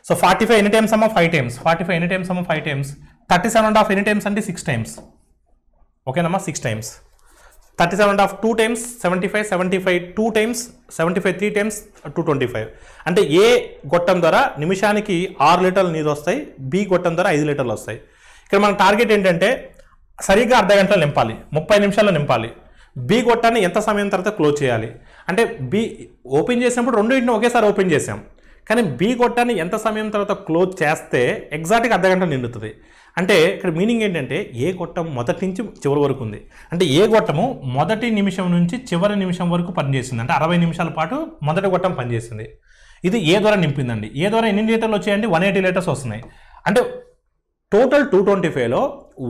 So 45 ఎన్ని times అమ్మా? 5 టైమ్స్. 45 ఎన్ని టైమ్స్ అమ్మా? 5 టైమ్స్. 37.5 ఎన్ని టైమ్స్ అంటే 6 టైమ్స్. ఓకేనమ్మా, 6 టైమ్స్. 37.5 2 టైమ్స్ 75. 75 2 times 75 3 times 225. అంటే ఏ గొట్టం ద్వారా నిమిషానికి 6 లీటర్లు నీరు వస్తాయి, బి గొట్టం ద్వారా 5 లీటర్లు వస్తాయి. ఇక్కడ మన టార్గెట్ ఏంటంటే సరిగ్గా అర్ధ గంటలో నింపాలి, 30 నిమిషాల్లో నింపాలి. బి గొట్టాన్ని ఎంత సమయం తర్వాత క్లోజ్ చేయాలి అంటే బి ఓపెన్ చేసినప్పుడు రెండింటిని ఒకేసారి ఓపెన్ చేసాం, కానీ బి గొట్టాన్ని ఎంత సమయం తర్వాత క్లోజ్ చేస్తే ఎగ్జాక్ట్గా అర్ధ గంట నిండుతుంది. అంటే ఇక్కడ మీనింగ్ ఏంటంటే ఏ గొట్టం మొదటి నుంచి చివరి వరకు ఉంది. అంటే ఏ గొట్టము మొదటి నిమిషం నుంచి చివరి నిమిషం వరకు పనిచేసింది. అంటే 60 నిమిషాల పాటు మొదటి గొట్టం పనిచేసింది. ఇది ఏ ద్వారా నింపిందండి. ఏ ద్వారా ఎన్ని లీటర్లు వచ్చాయండి? 180 లీటర్స్ వస్తున్నాయి. అంటే టోటల్ 225లో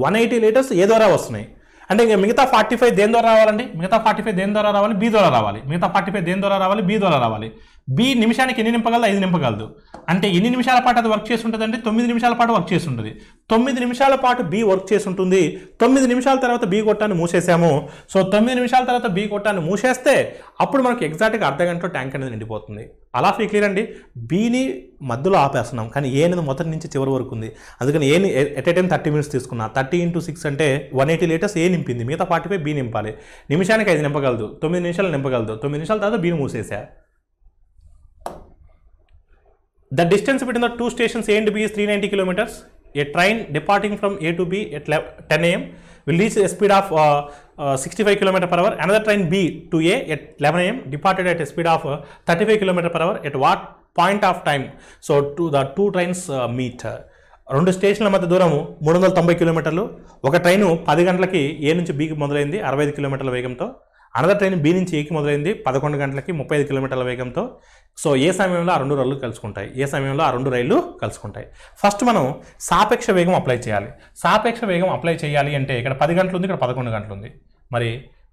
180 లీటర్స్ ఏ ద్వారా వస్తున్నాయి. అంటే ఇంకా మిగతా 45 దేని ద్వారా రావాలండి? మిగతా 45 దేని ద్వారా రావాలి? బి ద్వారా రావాలి. మిగతా 45 దేని ద్వారా రావాలి? బి ద్వారా రావాలి. బి నిమిషానికి ఎన్ని నింపగలదు? 5 నింపగలదు. అంటే ఎన్ని నిమిషాల పాటు అది వర్క్ చేసి ఉంటుంది అంటే 9 నిమిషాల పాటు వర్క్ చేసి ఉంటుంది. 9 నిమిషాల పాటు బి వర్క్ చేసి ఉంటుంది. 9 నిమిషాల తర్వాత బి గొట్టాన్ని మూసేసాము. సో 9 నిమిషాల తర్వాత బి గొట్టాన్ని మూసేస్తే అప్పుడు మనకు ఎగ్జాక్ట్గా అర్ధ గంటలో ట్యాంక్ అనేది నిండిపోతుంది. అలా క్లియర్ అండి. బిని మధ్యలో ఆపేస్తున్నాం, కానీ ఏ అనేది మొదటి నుంచి చివరి వరకు ఉంది. అందుకని ఏని ఎట్ ఏ టైం 30 మినిట్స్ తీసుకున్నా. 30 × 6 అంటే 180 లీటర్స్ ఏ నింపింది. మిగతా 45 బి నింపాలి. నిమిషానికి 5 నింపగలదు. 9 నిమిషాలు నింపగలదు. 9 నిమిషాల తర్వాత బీని మూసేసా. The distance between the two stations A and B is 390 kilometers. A train departing from A to B at 10 a.m. will reach a speed of 65 km/h. Another train B to A at 11 a.m. departed at a speed of 35 km/h. At what point of time? So the two trains meet. 2 స్టేషన్ల మధ్య దూరం 390 కిలోమీటర్లు. ఒక train 10 గంటలకి ఏ నుంచి బికి మొదలైంది 65 కిలోమీటర్ల వేగంతో. అనదర్ ట్రైన్ బి నుంచి ఏకి మొదలైంది 11 గంటలకి 35 కిలోమీటర్ల వేగంతో. సో ఏ సమయంలో ఆ 2 రైళ్లు కలుసుకుంటాయి? ఏ సమయంలో ఆ 2 రైళ్లు కలుసుకుంటాయి? ఫస్ట్ మనం సాపేక్ష వేగం అప్లై చేయాలి. సాపేక్ష వేగం అప్లై చేయాలి అంటే ఇక్కడ 10 గంటలు ఉంది, ఇక్కడ 11 గంటలు ఉంది. మరి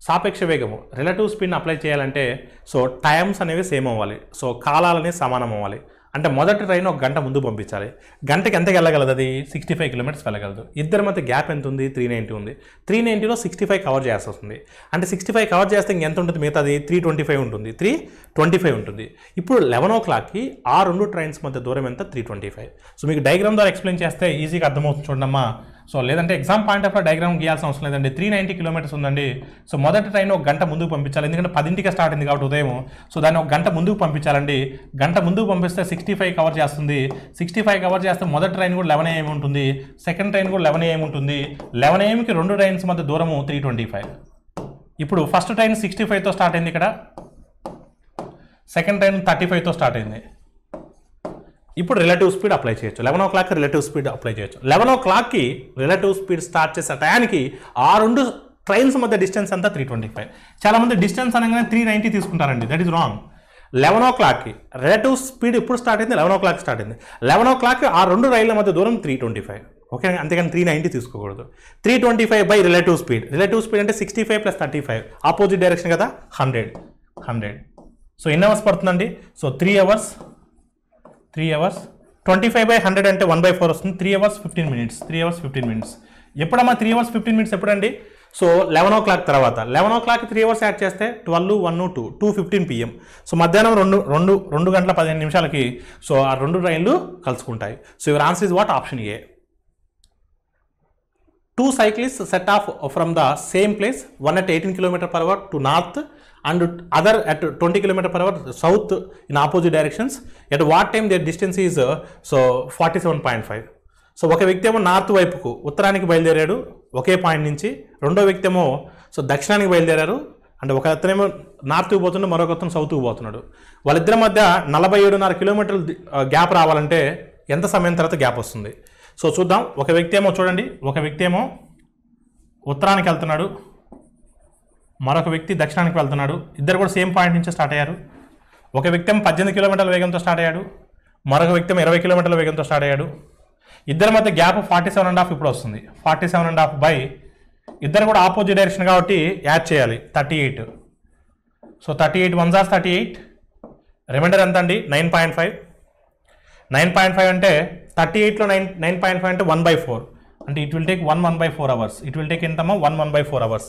సాపేక్ష వేగము రిలేటివ్ స్పీడ్ని అప్లై చేయాలంటే సో టైమ్స్ అనేవి సేమ్ అవ్వాలి. సో కాలాలనేవి సమానం అవ్వాలి. అంటే మొదటి ట్రైన్ ఒక గంట ముందు పంపించాలి. గంటకి ఎంతకి వెళ్ళగలదు? అది 65 కిలోమీటర్స్ వెళ్ళగలదు. ఇద్దరి మధ్య గ్యాప్ ఎంత ఉంది? 390 ఉంది. 390లో 65 కవర్ చేయాల్సి వస్తుంది. అంటే 65 కవర్ చేస్తే ఇంకెంత ఉంటుంది? మిగతాది 325 ఉంటుంది. 325 ఉంటుంది. ఇప్పుడు 11 o'clockకి ఆ 2 ట్రైన్స్ మధ్య దూరం ఎంత? 325. సో మీకు డయాగ్రామ్ ద్వారా ఎక్స్ప్లెయిన్ చేస్తే ఈజీగా అర్థమవుతుంది చూడమ్మా. సో లేదంటే ఎగ్జామ్ పాయింట్ ఆఫ్ డయాగ్రామ్ గీయాల్సిన అవసరం లేదండి. 390 కిలోమీటర్స్ ఉందండి. సో మొదటి ట్రైన్ ఒక గంట ముందుకు పంపించాలి, ఎందుకంటే 10ంటికే స్టార్ట్ అయింది కాబట్టి ఉదయం. సో దాన్ని ఒక గంట ముందుకు పంపించాలండి. గంట ముందుకు పంపిస్తే 65 కవర్ చేస్తుంది. 65 కవర్ చేస్తే మొదటి ట్రైన్ కూడా 11 AM ఉంటుంది, సెకండ్ ట్రైన్ కూడా 11 AM ఉంటుంది. 11 AMకి 2 ట్రైన్స్ మధ్య దూరము 325. ఇప్పుడు ఫస్ట్ ట్రైన్ 65తో స్టార్ట్ అయింది ఇక్కడ, సెకండ్ ట్రైన్ 35తో స్టార్ట్ అయింది. ఇప్పుడు రిలేటివ్ స్పీడ్ అప్లై చేయొచ్చు. 11 o'clock రిలేటివ్ స్పీడ్ అప్లై చేయొచ్చు. 11 o'clockకి రిలేటివ్ స్పీడ్ స్టార్ట్ చేసే టయానికి ఆ 2 ట్రైన్స్ మధ్య డిస్టెన్స్ అంతా 325. చాలామంది డిస్టెన్స్ అనగానే 390 తీసుకుంటారండి. That is wrong. 11 o'clockకి రిలేటివ్ స్పీడ్ ఎప్పుడు స్టార్ట్ అయింది? 11 o'clock స్టార్ట్ అయింది. 11 o'clockకి ఆ 2 రైళ్ల మధ్య దూరం 325. ఓకే, అంతేగాని 390 తీసుకోకూడదు. 325 by relative speed. Relative speed అంటే 65 + 35, ఆపోజిట్ డైరెక్షన్ కదా, 100. సో ఎన్ని అవర్స్ పడుతుందండి? So 3 hours. 25/100 అంటే 1/4 వస్తుంది. 3 hours 15 minutes. 3 hours 15 minutes. ఎప్పుడమ్మా 3 hours 15 minutes ఎప్పుడండి? సో 11 o'clock తర్వాత. 11 o'clock 3 hours యాడ్ చేస్తే 12, 1, 2, 2:15 PM. సో మధ్యాహ్నం 2 గంటల 15 నిమిషాలకి సో ఆ 2 ట్రైన్లు కలుసుకుంటాయి. So your answer is what? Option A. 2 cyclists set off from the same place, one at 18 km/h to north and other at 20 km/h south in opposite directions. At what time their distance is 47.5. So ఒక వ్యక్తి ఏమో north వైపుకు ఉత్తరానికి బయలుదేరాడు ఒకే point నుంచి, రెండో వ్యక్తి ఏమో సో దక్షిణానికి బయలుదేరారు. అంటే ఒక అతనేమో నార్త్కి పోతున్నాడు, మరొక అతను సౌత్కి పోతున్నాడు. వాళ్ళిద్దరి మధ్య 47.5 కిలోమీటర్లు గ్యాప్ రావాలంటే ఎంత సమయం తర్వాత గ్యాప్ వస్తుంది? సో చూద్దాం. ఒక వ్యక్తి ఏమో చూడండి, ఒక వ్యక్తి ఏమో ఉత్తరానికి వెళ్తున్నాడు, మరొక వ్యక్తి దక్షిణానికి వెళ్తున్నాడు. ఇద్దరు కూడా సేమ్ పాయింట్ నుంచి స్టార్ట్ అయ్యారు. ఒక వ్యక్తి ఏమో 18 కిలోమీటర్ల వేగంతో స్టార్ట్ అయ్యాడు, మరొక వ్యక్తి ఏమో 20 కిలోమీటర్ల వేగంతో స్టార్ట్ అయ్యాడు. ఇద్దరి మధ్య గ్యాప్ 47.5 ఇప్పుడు వస్తుంది. 47.5 బై ఇద్దరు కూడా ఆపోజిట్ డైరెక్షన్ కాబట్టి యాడ్ చేయాలి 38. So 38 1 jar 38. రిమైండర్ ఎంత అండి? 9.5. 9.5 అంటే 38లో 9.5 అంటే 1/4. అంటే it will take 1/4 hours. It will take ఎంతమ్మా? 1/4 hours.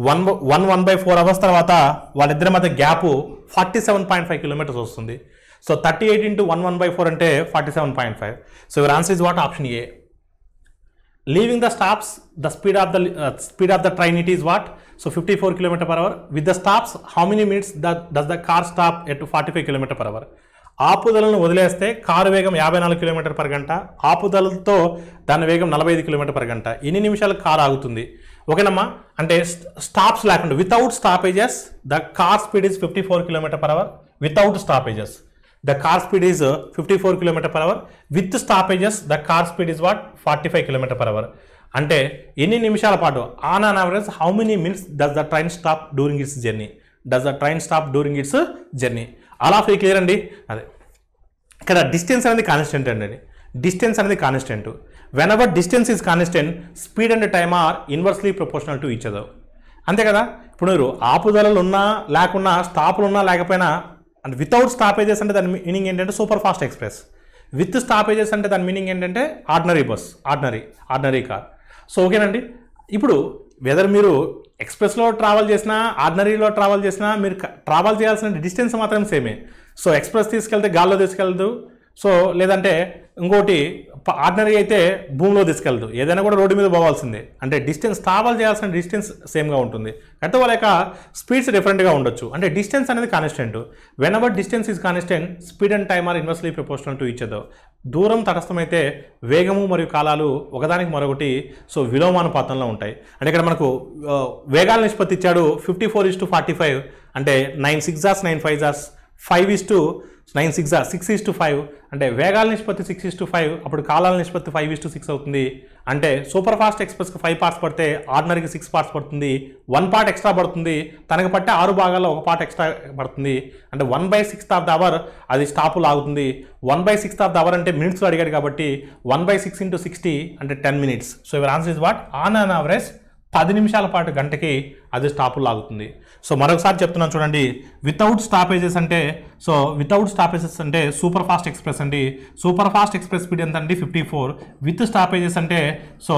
1/4 hours తర్వాత వాళ్ళిద్దరి మధ్య గ్యాప్ 47.5 కిలోమీటర్స్ వస్తుంది. సో 38 × 1/4 అంటే 47.5. So your answer is what? Option A. Leaving the stops, the speed of the train it is what? So 54 km/h. With the stops, how many minutes does the car stop at 45 km/h? ఆపుదలను వదిలేస్తే car వేగం 54 km/h. ఆపుదలతో దాని వేగం 45 km/h. ఎన్ని నిమిషాలు car ఆగుతుంది? ఓకేనమ్మా. అంటే stops లేకుండా without stoppages the car speed is 54 km/h. Without stoppages the car speed is 54 km/h. With stoppages the car speed is what? 45 km/h. అంటే ఎన్ని నిమిషాల పాటు? On an average how many minutes does the train stop during its journey? Does the train stop during its journey? All of you clear అండి? అదే ఇక్కడ distance అనేది constant అండి. Distance అనేది constant. Whenever distance is constant, speed and time are inversely proportional to each other. అంతే కదా? ఇప్పుడు మీరు ఆపుదలలు ఉన్నా లేకున్నా, స్టాపులు ఉన్నా లేకపోయినా, అంటే వితౌట్ స్టాపేజెస్ అంటే దాని మీనింగ్ ఏంటంటే super fast express. With stoppages అంటే దాని మీనింగ్ ఏంటంటే ordinary bus, ordinary car. So ఓకేనండి. ఇప్పుడు వెదర్ మీరు ఎక్స్ప్రెస్లో ట్రావెల్ చేసినా, ఆర్డినరీలో ట్రావెల్ చేసినా, మీరు ట్రావెల్ చేయాల్సిన డిస్టెన్స్ మాత్రం సేమే. సో ఎక్స్ప్రెస్ తీసుకెళ్తే గాల్లో తీసుకెళ్దు, సో లేదంటే ఇంకోటి ఆర్డినరీ అయితే భూమిలో తీసుకెళ్దు. ఏదైనా కూడా రోడ్డు మీద పోవాల్సిందే. అంటే డిస్టెన్స్ ట్రావెల్ చేయాల్సిన డిస్టెన్స్ సేమ్గా ఉంటుంది. అయితే వాళ్ళ యొక్క స్పీడ్స్ డిఫరెంట్గా ఉండొచ్చు. అంటే డిస్టెన్స్ అనేది constant. Whenever distance is constant, speed and time are inversely proportional to each other. దూరం తటస్థమైతే వేగము మరియు కాలాలు ఒకదానికి మరొకటి సో విలోమానుపాతంలో ఉంటాయి. అంటే ఇక్కడ మనకు వేగాల నిష్పత్తి ఇచ్చాడు 54:45. అంటే 9 6 జార్స్ 9 5 జార్స్ 5:9 6 జార్ 6:5. అంటే వేగాల నిష్పత్తి 6:5. అప్పుడు కాలాల నిష్పత్తి 5:6 అవుతుంది. అంటే సూపర్ ఫాస్ట్ ఎక్స్ప్రెస్కి 5 parts పడితే ఆర్డినరీకి 6 parts పడుతుంది. 1 part ఎక్స్ట్రా పడుతుంది. తనకు పట్టే 6 భాగాల్లో 1 part ఎక్స్ట్రా పడుతుంది. అంటే 1/6 of the hour అది స్టాపు లాగుతుంది. 1/6 of the hour అంటే మినిట్స్లో అడిగాడు కాబట్టి 1/6 × 60 అంటే 10 minutes. So your answer is what? On an average 10 నిమిషాల పాటు గంటకి అది స్టాపులు లాగుతుంది. సో మరొకసారి చెప్తున్నాను చూడండి, వితౌట్ స్టాపేజెస్ అంటే సూపర్ ఫాస్ట్ ఎక్స్ప్రెస్ అండి. సూపర్ ఫాస్ట్ ఎక్స్ప్రెస్ స్పీడ్ ఎంత అండి 54. విత్ స్టాపేజెస్ అంటే సో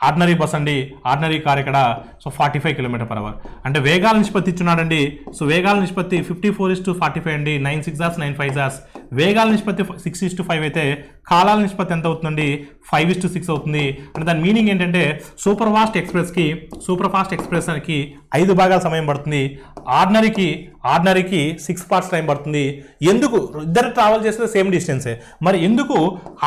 ఆర్డినరీ బస్ అండి, ఆర్డినరీ కార్ ఇక్కడ సో 45 km/h. అంటే వేగాల నిష్పత్తి ఇచ్చున్నాడండి. సో వేగాల నిష్పత్తి 54:45 అండి. 9 6 hours 9 5 hours. వేగాల నిష్పత్తి 6:5 అయితే కాలాల నిష్పత్తి ఎంత అవుతుందండి 5:6 అవుతుంది. అంటే దాని మీనింగ్ ఏంటంటే సూపర్ ఫాస్ట్ ఎక్స్ప్రెస్కి 5 భాగాల సమయం పడుతుంది, ఆర్డినరీకి 6 parts టైం పడుతుంది. ఎందుకు ఇద్దరు ట్రావెల్ చేస్తే సేమ్ డిస్టెన్సే, మరి ఎందుకు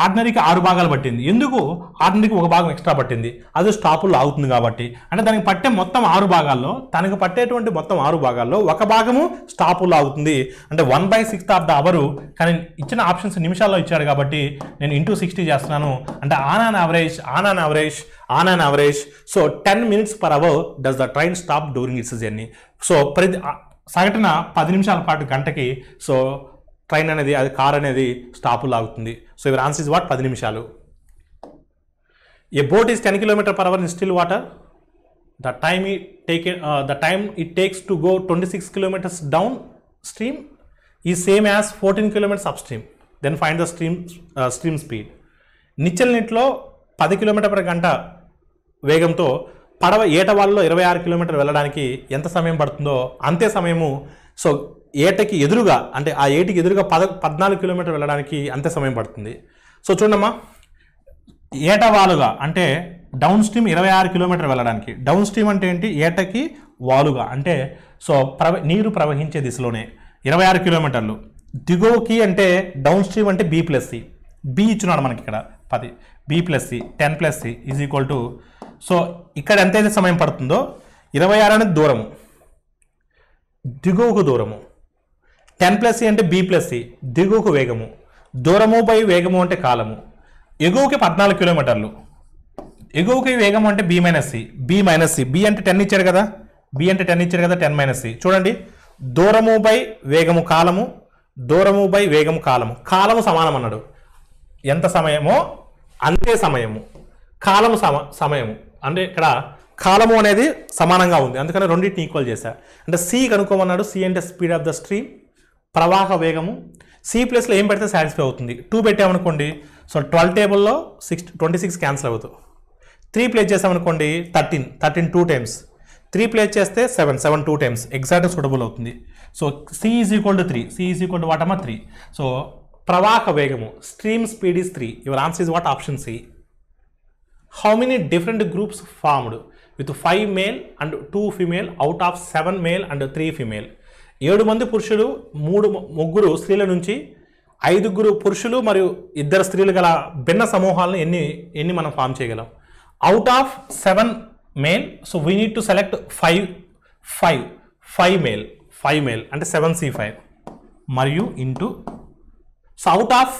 ఆర్డినరీకి 6 భాగాలు పట్టింది, ఎందుకు ఆర్డినరీకి 1 భాగం ఎక్స్ట్రా పట్టింది? అది స్టాపుల్లో ఆగుతుంది కాబట్టి. అంటే దానికి పట్టే మొత్తం 6 భాగాల్లో తనకు పట్టేటువంటి మొత్తం 6 భాగాల్లో 1 భాగము స్టాపుల్లో ఆగుతుంది. అంటే 1/6 ఆఫ్ ద అవరు. కానీ ఇచ్చిన ఆప్షన్స్ నిమిషాల్లో ఇచ్చాడు కాబట్టి నేను ఇంటూ 60 చేస్తున్నాను. అంటే on an average so 10 minutes per hour does the train stop during its journey. So సగటున 10 నిమిషాల పాటు గంటకి సో ట్రైన్ అనేది కార్ అనేది స్టాపులు ఆగుతుంది. So your answer is what 10 నిమిషాలు. A boat is 10 km/h in still water. The time it takes to go 26 kilometers downstream is same as 14 kilometers upstream. Then find the stream speed. నిచ్చల నీటిలో 10 km/h వేగంతో పడవ ఏటవాళ్ళలో 26 km వెళ్ళడానికి ఎంత సమయం పడుతుందో అంతే సమయము సో ఏటకి ఎదురుగా అంటే ఆ ఏటికి ఎదురుగా 14 km వెళ్ళడానికి అంతే సమయం పడుతుంది. సో చూడమ్మా, ఏటవాలుగా అంటే డౌన్ స్ట్రీమ్ 26 km వెళ్ళడానికి. డౌన్ స్ట్రీమ్ అంటే ఏంటి? ఏటకి వాలుగా అంటే సో నీరు ప్రవహించే దిశలోనే 26 km. దిగువకి అంటే డౌన్ స్ట్రీమ్ అంటే B+C. బి ఇచ్చున్నాడు మనకి ఇక్కడ 10, B+C 10+C is equal to so ఇక్కడ ఎంతైతే సమయం పడుతుందో 26 అనేది దూరము, దిగువకు దూరము. 10+C అంటే B+C దిగువకు వేగము, దూరము బై వేగము అంటే కాలము. ఎగువకి 14 km, ఎగువకి వేగం అంటే B-C. B అంటే 10 ఇచ్చారు కదా, 10-C. చూడండి, దూరము బై వేగము కాలము, దూరము బై వేగము కాలము. కాలము సమానం అన్నాడు, ఎంత సమయమో అంతే సమయము. కాలము సమయము అంటే ఇక్కడ కాలము అనేది సమానంగా ఉంది, అందుకని రెండింటిని ఈక్వల్ చేశా. అంటే C కనుక్కోమన్నాడు. C అంటే స్పీడ్ ఆఫ్ ద స్ట్రీమ్, ప్రవాహ వేగము. C+లో ఏం పెడితే సాటిస్ఫై అవుతుంది? 2 పెట్టామనుకోండి సో 12 టేబుల్లో 26 క్యాన్సిల్ అవుతుంది. 3 ప్లేస్ చేసామనుకోండి 13 2 times. 3 ప్లేస్ చేస్తే 7 2 times. ఎగ్జాక్ట్గా సూటబుల్ అవుతుంది. So C is equal to 3. C is equal to what అమ్మా 3. సో ప్రవాహ వేగము stream speed is 3. Your answer is what option C. How many different groups formed with 5 male and 2 female out of 7 male and 3 female? 7 మంది పురుషులు, 3 స్త్రీల నుంచి 5 పురుషులు మరియు 2 స్త్రీలు గల భిన్న సమూహాలను ఎన్ని మనం ఫామ్ చేయగలం? Out of 7 male so we need to select 5 male అంటే 7C5 మరియు into so out of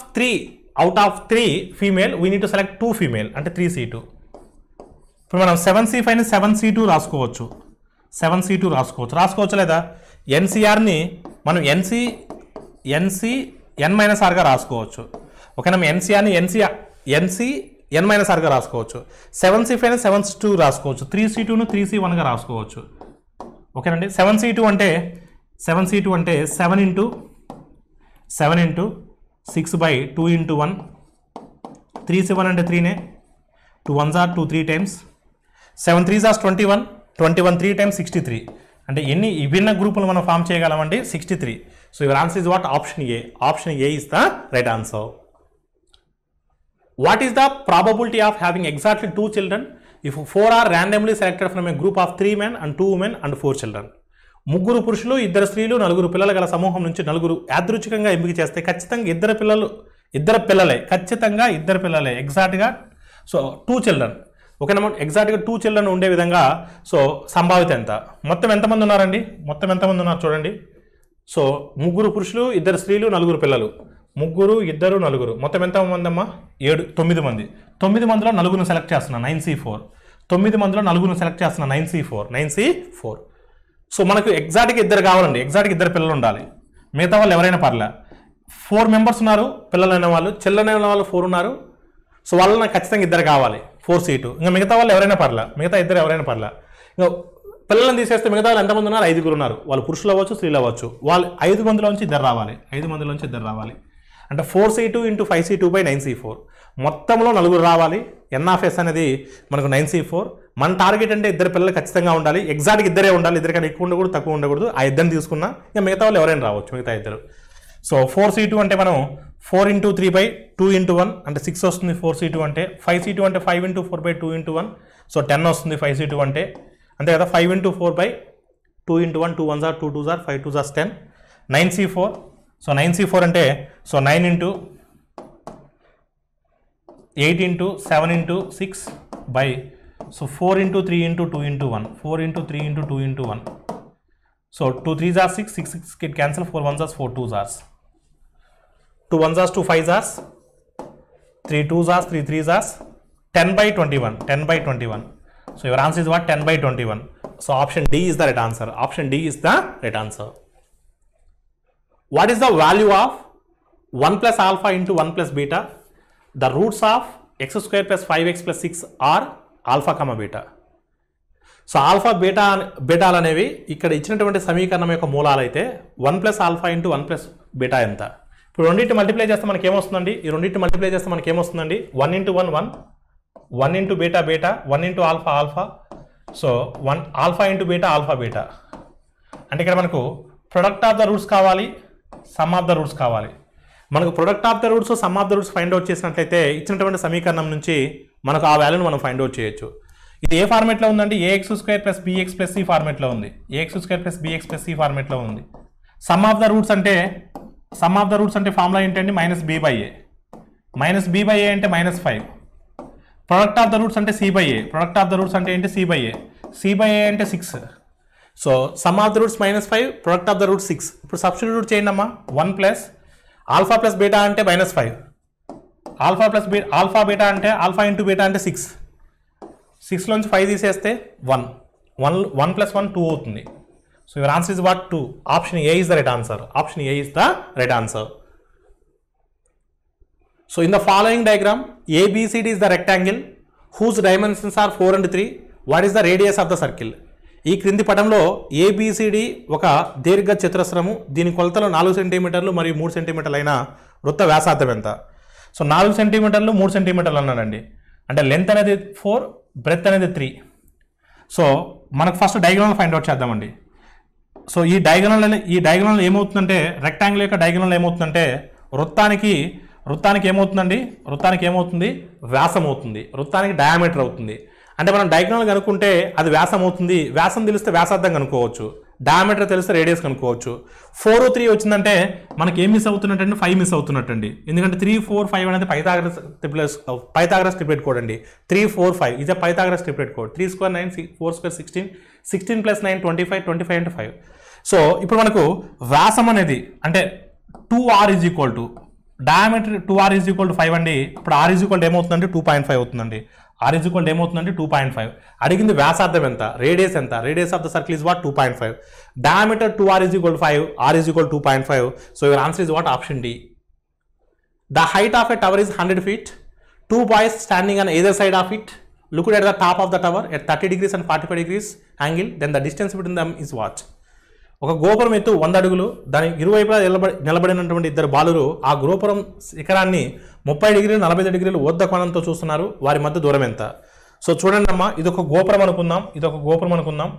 3 female we need to select 2 female అంటే 3C2. ఇప్పుడు మనం 7C5ని 7C2 రాసుకోవచ్చు, రాసుకోవచ్చు లేదా? ఎన్సీఆర్ని మనం N-గా రాసుకోవచ్చు. ఓకేనా? ఎన్సీఆర్ని N-గా రాసుకోవచ్చు. 7C5ని 7C2 రాసుకోవచ్చు. 3C2ను 3C1గా రాసుకోవచ్చు. ఓకేనండి? 7C2 అంటే 7 ఇంటూ 6/2 into 1. 3C1 అంటే 3నే. 2 1s are 2 3 times. 7 3s are 21. 21 3 times 63. అంటే ఎన్ని విభిన్న గ్రూపులు మనం ఫామ్ చేయగలమండి? 63. So your answer is what? Option A. Option A is the right answer. What is the probability of having exactly 2 children if 4 are randomly selected from a group of 3 men and 2 women and 4 children? 3 పురుషులు, 2 స్త్రీలు, 4 పిల్లలు గల సమూహం నుంచి 4 యాదృచ్ఛికంగా ఎంపిక చేస్తే ఖచ్చితంగా ఇద్దరు పిల్లలే ఎగ్జాక్ట్గా సో 2 children. ఓకేనా? ఎగ్జాక్ట్గా 2 children ఉండే విధంగా సో సంభావిత ఎంత? మొత్తం ఎంతమంది ఉన్నారండి? చూడండి. సో 3 పురుషులు, 2 స్త్రీలు, 4 పిల్లలు. 3 2 4 మొత్తం ఎంతమంది అమ్మా? 9 మంది. 9 మందిలో 4 సెలెక్ట్ చేస్తున్నా 9C4. 9 మందిలో 4 సెలెక్ట్ చేస్తున్నా 9C4. సో మనకు ఎగ్జాక్ట్గా 2 కావాలండి. ఎగ్జాక్ట్గా 2 పిల్లలు ఉండాలి, మిగతా వాళ్ళు ఎవరైనా పర్లే. 4 members ఉన్నారు పిల్లలైన వాళ్ళు, చిల్లరైన వాళ్ళు 4 ఉన్నారు. సో వాళ్ళు నాకు ఖచ్చితంగా 2 కావాలి. 4C2. ఇంకా మిగతా వాళ్ళు ఎవరైనా పర్లా, మిగతా ఇద్దరు ఎవరైనా పర్లా. ఇంకా పిల్లలను తీసేస్తే మిగతా వాళ్ళు ఎంతమంది ఉన్నారు? 5 ఉన్నారు. వాళ్ళు పురుషులు అవ్వచ్చు, స్త్రీలు అవ్వచ్చు. వాళ్ళు 5 మందిలోంచి ఇద్దరు రావాలి. 5 మందిలోంచి ఇద్దరు రావాలి. అంటే 4C2 × 5C2/9C4 మొత్తంలో 4 రావాలి. NS అనేది మనకు 9C4. మన టార్గెట్ అంటే ఇద్దరు పిల్లలు ఖచ్చితంగా ఉండాలి. ఎగ్జాక్ట్గా ఇద్దరే ఉండాలి. ఇద్దరికన్నా ఎక్కువ ఉండకూడదు, తక్కువ ఉండకూడదు. ఆ ఇద్దరిని తీసుకున్నా ఇంకా మిగతా వాళ్ళు ఎవరైనా రావచ్చు, మిగతా ఇద్దరు. సో 4C2 అంటే మనం 4 × 3/2 × 1 అంటే 6 వస్తుంది 4C2 అంటే. 5C2 అంటే 5 × 4/2 × 1 సో 10 వస్తుంది 5C2 అంటే. అంతే కదా. 5 × 4/2 × 1 2 1s are 2 2s are 5 2s are 10. 9C4 so 9C4 అంటే so 9 × 8 × 7 × 6 by so 4 × 3 × 2 × 1 4 × 3 × 2 × 1 so 2 3s are 6 6 6 get cancel 4 1s are 4 2s are 2 1s are 2 5s are 3 2s are 3 3s are 10/21 10/21 so your answer is what? 10/21. So option D is the right answer. Option D is the right answer. What is the value of 1 plus alpha into 1 plus beta? The roots of x square plus 5x plus 6 are alpha comma beta. So alpha బీటాలు అనేవి ఇక్కడ ఇచ్చినటువంటి సమీకరణం యొక్క మూలాలు అయితే 1 plus alpha into 1 plus beta ఎంత? ఇప్పుడు రెండింటి మల్టిప్లై చేస్తే మనకి ఏమొస్తుందండి? ఈ రెండింటి మల్టిప్లై చేస్తే మనకి ఏమొస్తుందండి? 1 × 1 1 1 × beta beta 1 × alpha alpha so 1 alpha into beta alpha beta. అంటే ఇక్కడ మనకు ప్రొడక్ట్ ఆఫ్ ద రూట్స్ కావాలి, సమ్ ఆఫ్ ద రూట్స్ కావాలి. మనకు product of the roots, some of the roots find out చేసినట్లయితే ఇచ్చినటువంటి సమీకరణం నుంచి మనకు ఆ వాల్యూని మనం ఫైండ్ అవుట్ చేయొచ్చు. ఇది ఏ ఫార్మేట్లో ఉందండి? ax² + bx + c ఫార్మేట్లో ఉంది. ax² + bx + c ఫార్మేట్లో ఉంది. సమ్ ఆఫ్ ద రూట్స్ అంటే ఫార్ములా ఏంటండి? -b/a. -b/a అంటే -5. ప్రొడక్ట్ ఆఫ్ ద రూట్స్ అంటే c/a. Product of the roots అంటే ఏంటి? c/a. c/a అంటే 6. So some of the roots -5, product of the roots 6. ఇప్పుడు సబ్స్టిట్యూట్ చేయండి అమ్మా. 1 ప్లస్ ఆల్ఫా ప్లస్ బీటా అంటే -5. ఆల్ఫా బీటా అంటే ఆల్ఫా ఇంటూ బీటా అంటే 6. 6లోంచి 5 తీసేస్తే 1 + 1 2 అవుతుంది. So your answer is what? 2. Option A is the right answer. Option A is the right answer. So in the following diagram ABCD is the rectangle whose dimensions are 4 and 3. What is the radius of the circle? ఈ క్రింది పటంలో ABCD ఒక దీర్ఘ చతురస్రము. దీని కొలతలు 4 సెంటీమీటర్లు మరియు 3 సెంటీమీటర్లు అయిన వృత్త వ్యాసార్థం ఎంత? సో 4 సెంటీమీటర్లు 3 సెంటీమీటర్లు అన్నాడండి. అంటే లెంత్ అనేది 4, బ్రెత్ అనేది 3. సో మనకు ఫస్ట్ డయాగ్రామ్ ఫైండ్ అవుట్ చేద్దామండి. సో ఈ డయాగ్రామ్ ఏమవుతుందంటే, రెక్టాంగిల్ యొక్క డయాగ్రామ్ ఏమవుతుందంటే వృత్తానికి ఏమవుతుందండి? వృత్తానికి ఏమవుతుంది? వ్యాసం అవుతుంది. వృత్తానికి డయామీటర్ అవుతుంది. అంటే మనం డయాగ్రామ్ కనుక్కుంటే అది వ్యాసం అవుతుంది. వ్యాసం తెలిస్తే వ్యాసార్థం కనుక్కోవచ్చు. డయామీటర్ తెలిస్తే రేడియస్ కనుక్కోవచ్చు. 4 3 వచ్చిందంటే మనకి ఏం మిస్ అవుతున్నట్టండి? 5 మిస్ అవుతున్నట్టండి. ఎందుకంటే 3 4 5 అనేది పైథాగరస్ ట్రిప్లెట్ కోడ్ అండి. 3 4 5 ఇది పైథాగరస్ ట్రిప్లెట్ కోడ్. 3 ² 9 4 ² 16 16 + 9 25 25 అంటే 5. సో ఇప్పుడు మనకు వ్యాసం అనేది అంటే 2r = డయామీటర్ 2r = 5 అండి. ఇప్పుడు r ఏమవుతుందంటే 2.5 అవుతుందండి. r ఏమవుతుందంటే 2.5. అడిగింది వ్యాసార్థం ఎంత? రేడియస్ ఎంత? Radius of the circle is what? 2.5. Diameter 2r = 5, r = 2.5. So your answer is what? Option D. The height of a tower is 100 feet. 2 boys standing on either side of it looked at the top of the tower at 30 degrees and 45 degrees angle. Then the distance between them is what? ఒక గోపురం ఎత్తు 100 అడుగులు. దాని ఇరువైపులా నిలబడినటువంటి ఇద్దరు బాలురు ఆ గోపురం శిఖరాన్ని 30 డిగ్రీలు 45 డిగ్రీలు ఊర్ధ్వ కోణంతో చూస్తున్నారు. వారి మధ్య దూరం ఎంత? సో చూడండి అమ్మా, ఇదొక గోపురం అనుకుందాం.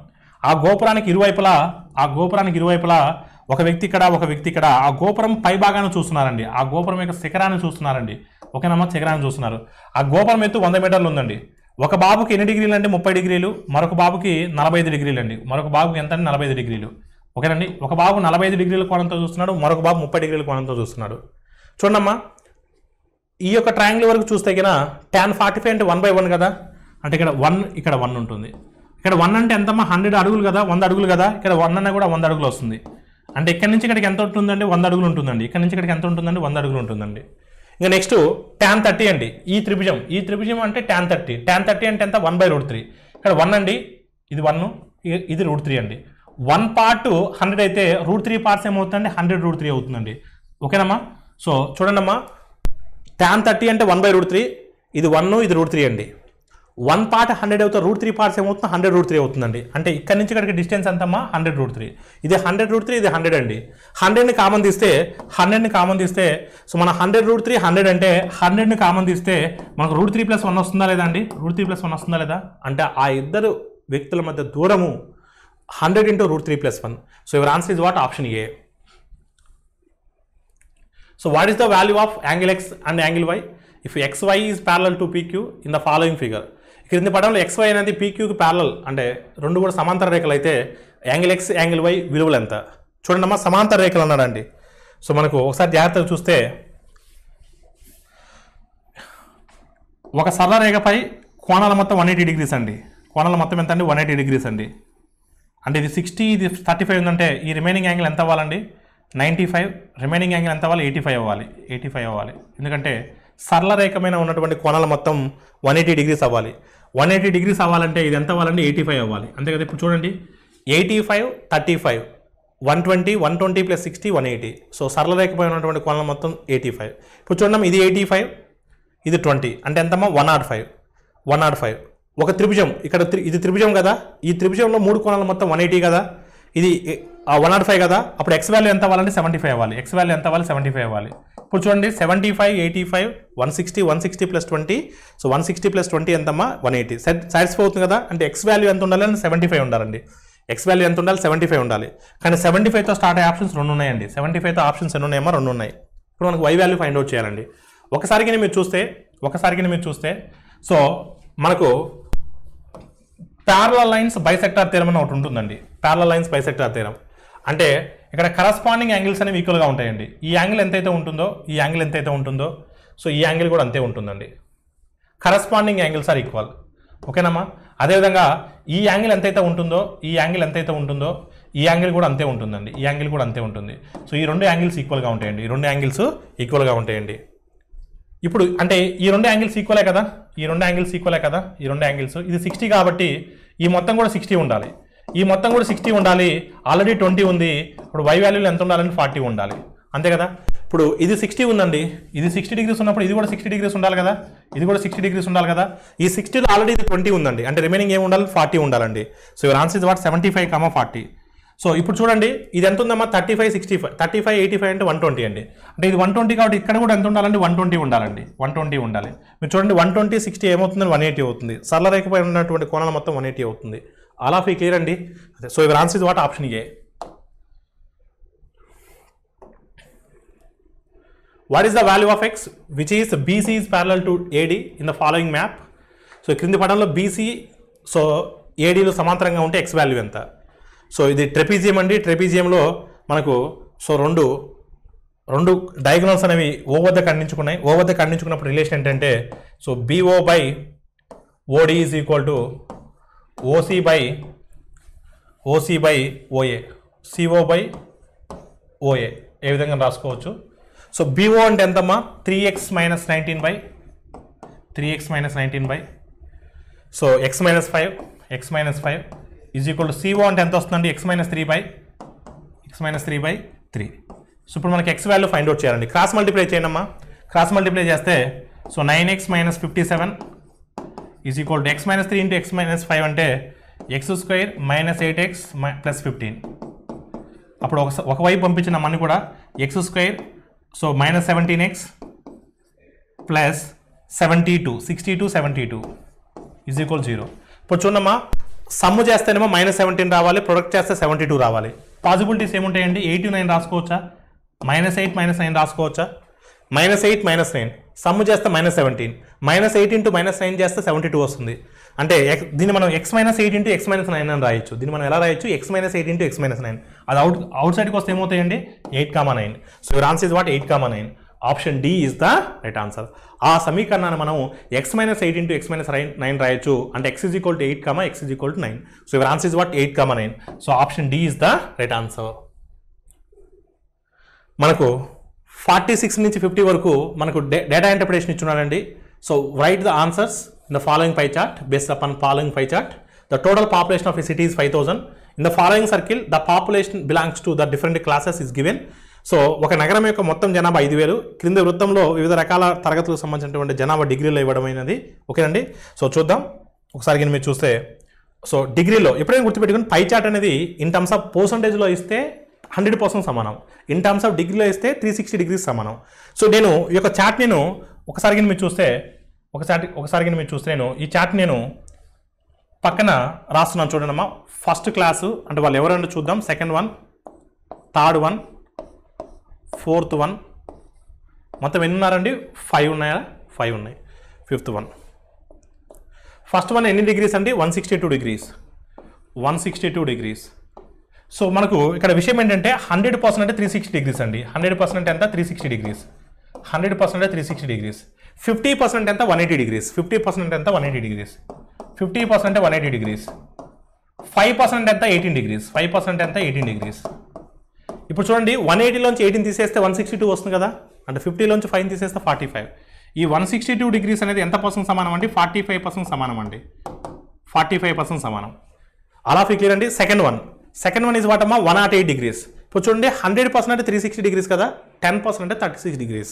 ఆ గోపురానికి ఇరువైపులా ఒక వ్యక్తి ఇక్కడ ఆ గోపురం పై భాగాన్ని చూస్తున్నారండి. ఆ గోపురం యొక్క శిఖరాన్ని చూస్తున్నారండి. ఓకేనమ్మా, శిఖరాన్ని చూస్తున్నారు. ఆ గోపురం ఎత్తు 100 మీటర్లు ఉందండి. ఒక బాబుకి ఎన్ని డిగ్రీలు అంటే 30 డిగ్రీలు, మరొక బాబుకి 45 డిగ్రీలు అండి. మరొక బాబుకి ఎంత అంటే 45 డిగ్రీలు. ఓకేనండి, ఒక బాబు 45 డిగ్రీల కోణంతో చూస్తున్నాడు, మరొక బాబు 30 డిగ్రీల కోణంతో చూస్తున్నాడు. చూడమ్మా, ఈ యొక్క ట్రయాంగిల్ వరకు చూస్తే కన్నా tan 45 అంటే 1/1 కదా. అంటే ఇక్కడ 1 ఉంటుంది. ఇక్కడ 1 అంటే ఎంతమ్మా? 100 అడుగులు కదా, 100 అడుగులు కదా. ఇక్కడ 1 అన్న కూడా 100 అడుగులు వస్తుంది. అంటే ఇక్కడ నుంచి ఇక్కడికి ఎంత ఉంటుందండి? 100 అడుగులు ఉంటుందండి. ఇక్కడ నుంచి ఇక్కడికి ఎంత ఉంటుందండి? 100 అడుగులు ఉంటుందండి. ఇంకా నెక్స్ట్ tan 30 అండి. ఈ త్రిభుజం అంటే tan 30. tan 30 అంటే ఎంత? 1/√3. ఇక్కడ 1 అండి, ఇది 1, ఇది √3 అండి. 1 పార్ట్ 100 అయితే √3 పార్ట్స్ ఏమవుతుందండి? 100√3 అవుతుందండి. ఓకేనమ్మా. సో చూడండి అమ్మా, tan 30 అంటే 1/√3, ఇది 1, ఇది √3 అండి. 1 పార్ట్ 100 అవుతుంది, √3 పార్ట్స్ ఏమవుతుంది 100√3 అవుతుందండి. అంటే ఇక్కడ నుంచి ఇక్కడికి డిస్టెన్స్ ఎంతమ్మా 100√3. ఇది 100√3, ఇది 100 అండి. 100ని కామన్ తీస్తే సో మన 100√3 100 అంటే 100ని కామన్ తీస్తే మనకు √3+1 వస్తుందా లేదా అండి? √3+1 వస్తుందా లేదా? అంటే ఆ ఇద్దరు వ్యక్తుల మధ్య దూరము 100 × √3+1. So your answer is what? Option A. So what is the value of angle x and angle y if xy is parallel to PQ in the following figure? క్రింది పటంలో xy అనేది PQకి ప్యారలల్, అంటే రెండు కూడా సమాంతర రేఖలు అయితే యాంగిల్ x యాంగిల్ y విలువలు ఎంత? చూడండి అమ్మా, సమాంతర రేఖలు అన్నాడండి. సో మనకు ఒకసారి జాగ్రత్తగా చూస్తే ఒక సరళ రేఖపై కోణాల మొత్తం 180 degrees అండి. కోణాల మొత్తం ఎంత అండి? 180 degrees అండి. అంటే ఇది 60, ఇది 35 ఉందంటే ఈ రిమైనింగ్ యాంగిల్ ఎంత అవ్వాలండి? 95. రిమైనింగ్ యాంగిల్ ఎంత అవ్వాలి? 85 అవ్వాలి. 85 అవ్వాలి. ఎందుకంటే సరళ రేఖమైన ఉన్నటువంటి కోణాల మొత్తం 180 degrees అవ్వాలి. 180 degrees అవ్వాలంటే ఇది ఎంత అవ్వాలండి? 85 అవ్వాలి. అంతే కదా. ఇప్పుడు చూడండి 85, 35, 120, 120 + 60, 180. సో సరళ రేఖపై ఉన్నటువంటి కోణాల మొత్తం 85. ఇప్పుడు చూడండి, ఇది 85, ఇది 20 అంటే ఎంతమ్మా? 105. 105. ఒక త్రిభుజం ఇక్కడ ఇది త్రిభుజం కదా, ఈ త్రిభుజంలో 3 కోణాల మొత్తం 180 కదా, ఇది 105 కదా. అప్పుడు x వాల్యూ ఎంత అవ్వాలంటే 75 అవ్వాలి. x వాల్యూ ఎంత అవ్వాలి? 75 అవ్వాలి. ఇప్పుడు చూడండి 75, 85, 160, 160 + 20. సో 160 + 20 ఎంతమ్మా? 180. సాటిస్ఫై అవుతుంది కదా. అంటే x వాల్యూ ఎంత ఉండాలి? 75 ఉండాలండి. x వాల్యూ ఎంత ఉండాలి? 75 ఉండాలి. కానీ 75తో స్టార్ట్ అయ్యే ఆప్షన్స్ 2 ఉన్నాయండి. 75తో ఆప్షన్స్ ఎన్ని ఉన్నాయమ్మా? 2 ఉన్నాయి. ఇప్పుడు మనకు y వాల్యూ ఫైండ్ అవుట్ చేయాలండి. ఒకసారికి మీరు చూస్తే సో మనకు ప్యారలల్ లైన్స్ బైసెక్టార్ థియరం అని ఒకటి ఉంటుందండి. ప్యారలల్ లైన్స్ బైసెక్టార్ థియరం అంటే ఇక్కడ కరస్పాండింగ్ యాంగిల్స్ అనేవి ఈక్వల్గా ఉంటాయండి. ఈ యాంగిల్ ఎంతైతే ఉంటుందో, ఈ యాంగిల్ ఎంతైతే ఉంటుందో, సో ఈ యాంగిల్ కూడా అంతే ఉంటుందండి. Corresponding angles are equal. ఓకేనమ్మా. అదేవిధంగా ఈ యాంగిల్ ఎంతైతే ఉంటుందో, ఈ యాంగిల్ ఎంతైతే ఉంటుందో, ఈ యాంగిల్ కూడా అంతే ఉంటుందండి. ఈ యాంగిల్ కూడా అంతే ఉంటుంది. సో ఈ 2 యాంగిల్స్ ఈక్వల్గా ఉంటాయండి. ఈ 2 యాంగిల్స్ ఈక్వల్గా ఉంటాయండి. ఇప్పుడు అంటే ఈ 2 యాంగిల్స్ ఈక్వలే కదా, ఈ 2 యాంగిల్స్ ఈక్వలే కదా, ఈ 2 యాంగిల్స్. ఇది 60 కాబట్టి ఈ మొత్తం కూడా 60 ఉండాలి. ఈ మొత్తం కూడా 60 ఉండాలి. ఆల్రెడీ 20 ఉంది. ఇప్పుడు y వాల్యూలు ఎంత ఉండాలంటే 40 ఉండాలి. అంతే కదా. ఇప్పుడు ఇది 60 ఉందండి. ఇది 60 degrees ఉన్నప్పుడు ఇది కూడా 60 degrees ఉండాలి కదా, ఇది కూడా 60 degrees ఉండాలి కదా. ఈ 60లో ఆల్రెడీ ఇది 20 ఉందండి. అంటే రిమైనింగ్ ఏమి ఉండాలి? 40 ఉండాలండి. So your answer is what? 75, 40. So ఇప్పుడు చూడండి ఇది ఎంత ఉందమ్మా? 35, 65, 35, 85 అంటే 120 అండి. అంటే ఇది 120 కాబట్టి ఇక్కడ కూడా ఎంత ఉండాలండి? 120 ఉండాలండి. 120 ఉండాలి. మీరు చూడండి 120, 60 ఏమవుతుంది? 180 అవుతుంది. సరళ రేఖపై ఉన్నటువంటి కోణాల మొత్తం 180 అవుతుంది. ఆల్ ఆఫ్ ఈ క్లియర్ అండి. So your answer is what? Option A. What is the value of x which is BC is parallel to AD in the following map? So క్రింది పటంలో BC సో ADలు సమాంతరంగా ఉంటే x వాల్యూ ఎంత? So ఇది trapezium అండి. ట్రెపీజియంలో మనకు so రెండు diagonals అనేవి O వద్ద ఖండించుకున్నాయి. O వద్ద ఖండించుకున్నప్పుడు రిలేషన్ ఏంటంటే so BO/OD is equal to OC/OA, CO/OA ఏ విధంగా రాసుకోవచ్చు? సో BO అంటే ఎంతమ్మా? 3x - 19/3x - 19/. So x - 5 is equal to CO అంటే ఎంత వస్తుందండి? x - 3/3. సో ఇప్పుడు మనకి x వాల్యూ ఫైండ్ అవుట్ చేయాలండి. క్రాస్ మల్టిప్లై చేయండి అమ్మా. క్రాస్ మల్టిప్లై చేస్తే so 9x - 57 is equal to x - 3 × x - 5 అంటే x² - 8x + 15. అప్పుడు ఒకవైపు పంపించిన మనీ కూడా x² so -17x + 72, 62, 72 is equal 0. ఇప్పుడు చూడమ్మా, సమ్ము చేస్తేనేమో -17 రావాలి, ప్రొడక్ట్ చేస్తే 72 రావాలి. పాసిబిలిటీస్ ఏముంటాయండి? 8 9 రాసుకోవచ్చా? -8 - 9 రాసుకోవచ్చా? -8 - 9 సమ్ము చేస్తే -17, -8 × -9 చేస్తే 72 వస్తుంది. అంటే దీన్ని మనం x - 8 × x - 9 అని రాయొచ్చు. దీన్ని మనం ఎలా రాయొచ్చు? x - 8 × x - 9. అది అవుట్ సైడ్కి వస్తే ఏమవుతాయండి? 8, 9. So your answer is what? 8, 9. Option D is the right answer. ఆ సమీకరణాన్ని మనం x - 8 × x - 9 రాయొచ్చు. అంటే x = 8, x = 9. So your answer is what? 8, 9. So option D is the right answer. మనకు 46 నుంచి 50 వరకు మనకు డేటా ఇంటర్ప్రిటేషన్ ఇచ్చున్నారండి. So right the answers in the following pie chart based upon following pie chart. The total population of a city is 5000. In the following circle the population belongs to the different classes is given. So ఒక నగరం యొక్క మొత్తం జనాభా 5000. క్రింద వృత్తంలో వివిధ రకాల తరగతులకు సంబంధించినటువంటి జనాభా డిగ్రీలో ఇవ్వడమైనది. ఓకేనండి. సో చూద్దాం. ఒకసారి కానీ మీరు చూస్తే సో డిగ్రీలో ఎప్పుడైనా గుర్తుపెట్టుకుని పై చార్ట్ అనేది ఇన్ టర్మ్స్ ఆఫ్ పర్సంటేజ్లో ఇస్తే 100% సమానం, ఇన్ టర్మ్స్ ఆఫ్ డిగ్రీలో ఇస్తే 360 degrees సమానం. సో నేను ఈ యొక్క చార్ట్ నేను ఒకసారి కానీ మీరు చూస్తే నేను ఈ చార్ట్ నేను పక్కన రాస్తున్నాను చూడండి. ఫస్ట్ క్లాసు అంటే వాళ్ళు ఎవరైనా చూద్దాం. Second one, third one, fourth one, మొత్తం ఎన్ని ఉన్నారండి? 5 ఉన్నాయా? 5 ఉన్నాయి. ఫిఫ్త్ వన్, ఫస్ట్ వన్ ఎన్ని డిగ్రీస్ అండి? 162 degrees. 162 degrees. సో మనకు ఇక్కడ విషయం ఏంటంటే 100% అంటే 360 degrees అండి. 100% అంటే ఎంత? 360 degrees. 100% అంటే 360 degrees. 50% ఎంత? 180 degrees. 50% అంటే ఎంత? 180 degrees. 50% అంటే 180 degrees. 5% ఎంత? 18 degrees. 5% ఎంత? 18 degrees. ఇప్పుడు చూడండి 180లోంచి 18 తీసేస్తే 162 వస్తుంది కదా, అంటే 50లోంచి 5 తీసేస్తే 45. ఈ 162 degrees అనేది ఎంత పర్సెంట్ సమానం అండి? 45% సమానం అండి. 45% సమానం. అలా క్లియర్ అండి. సెకండ్ వన్ ఈజ్ వాట్ అమ్మా? 108 degrees. ఇప్పుడు చూడండి 100% అంటే 360 degrees కదా, 10% అంటే 36 degrees,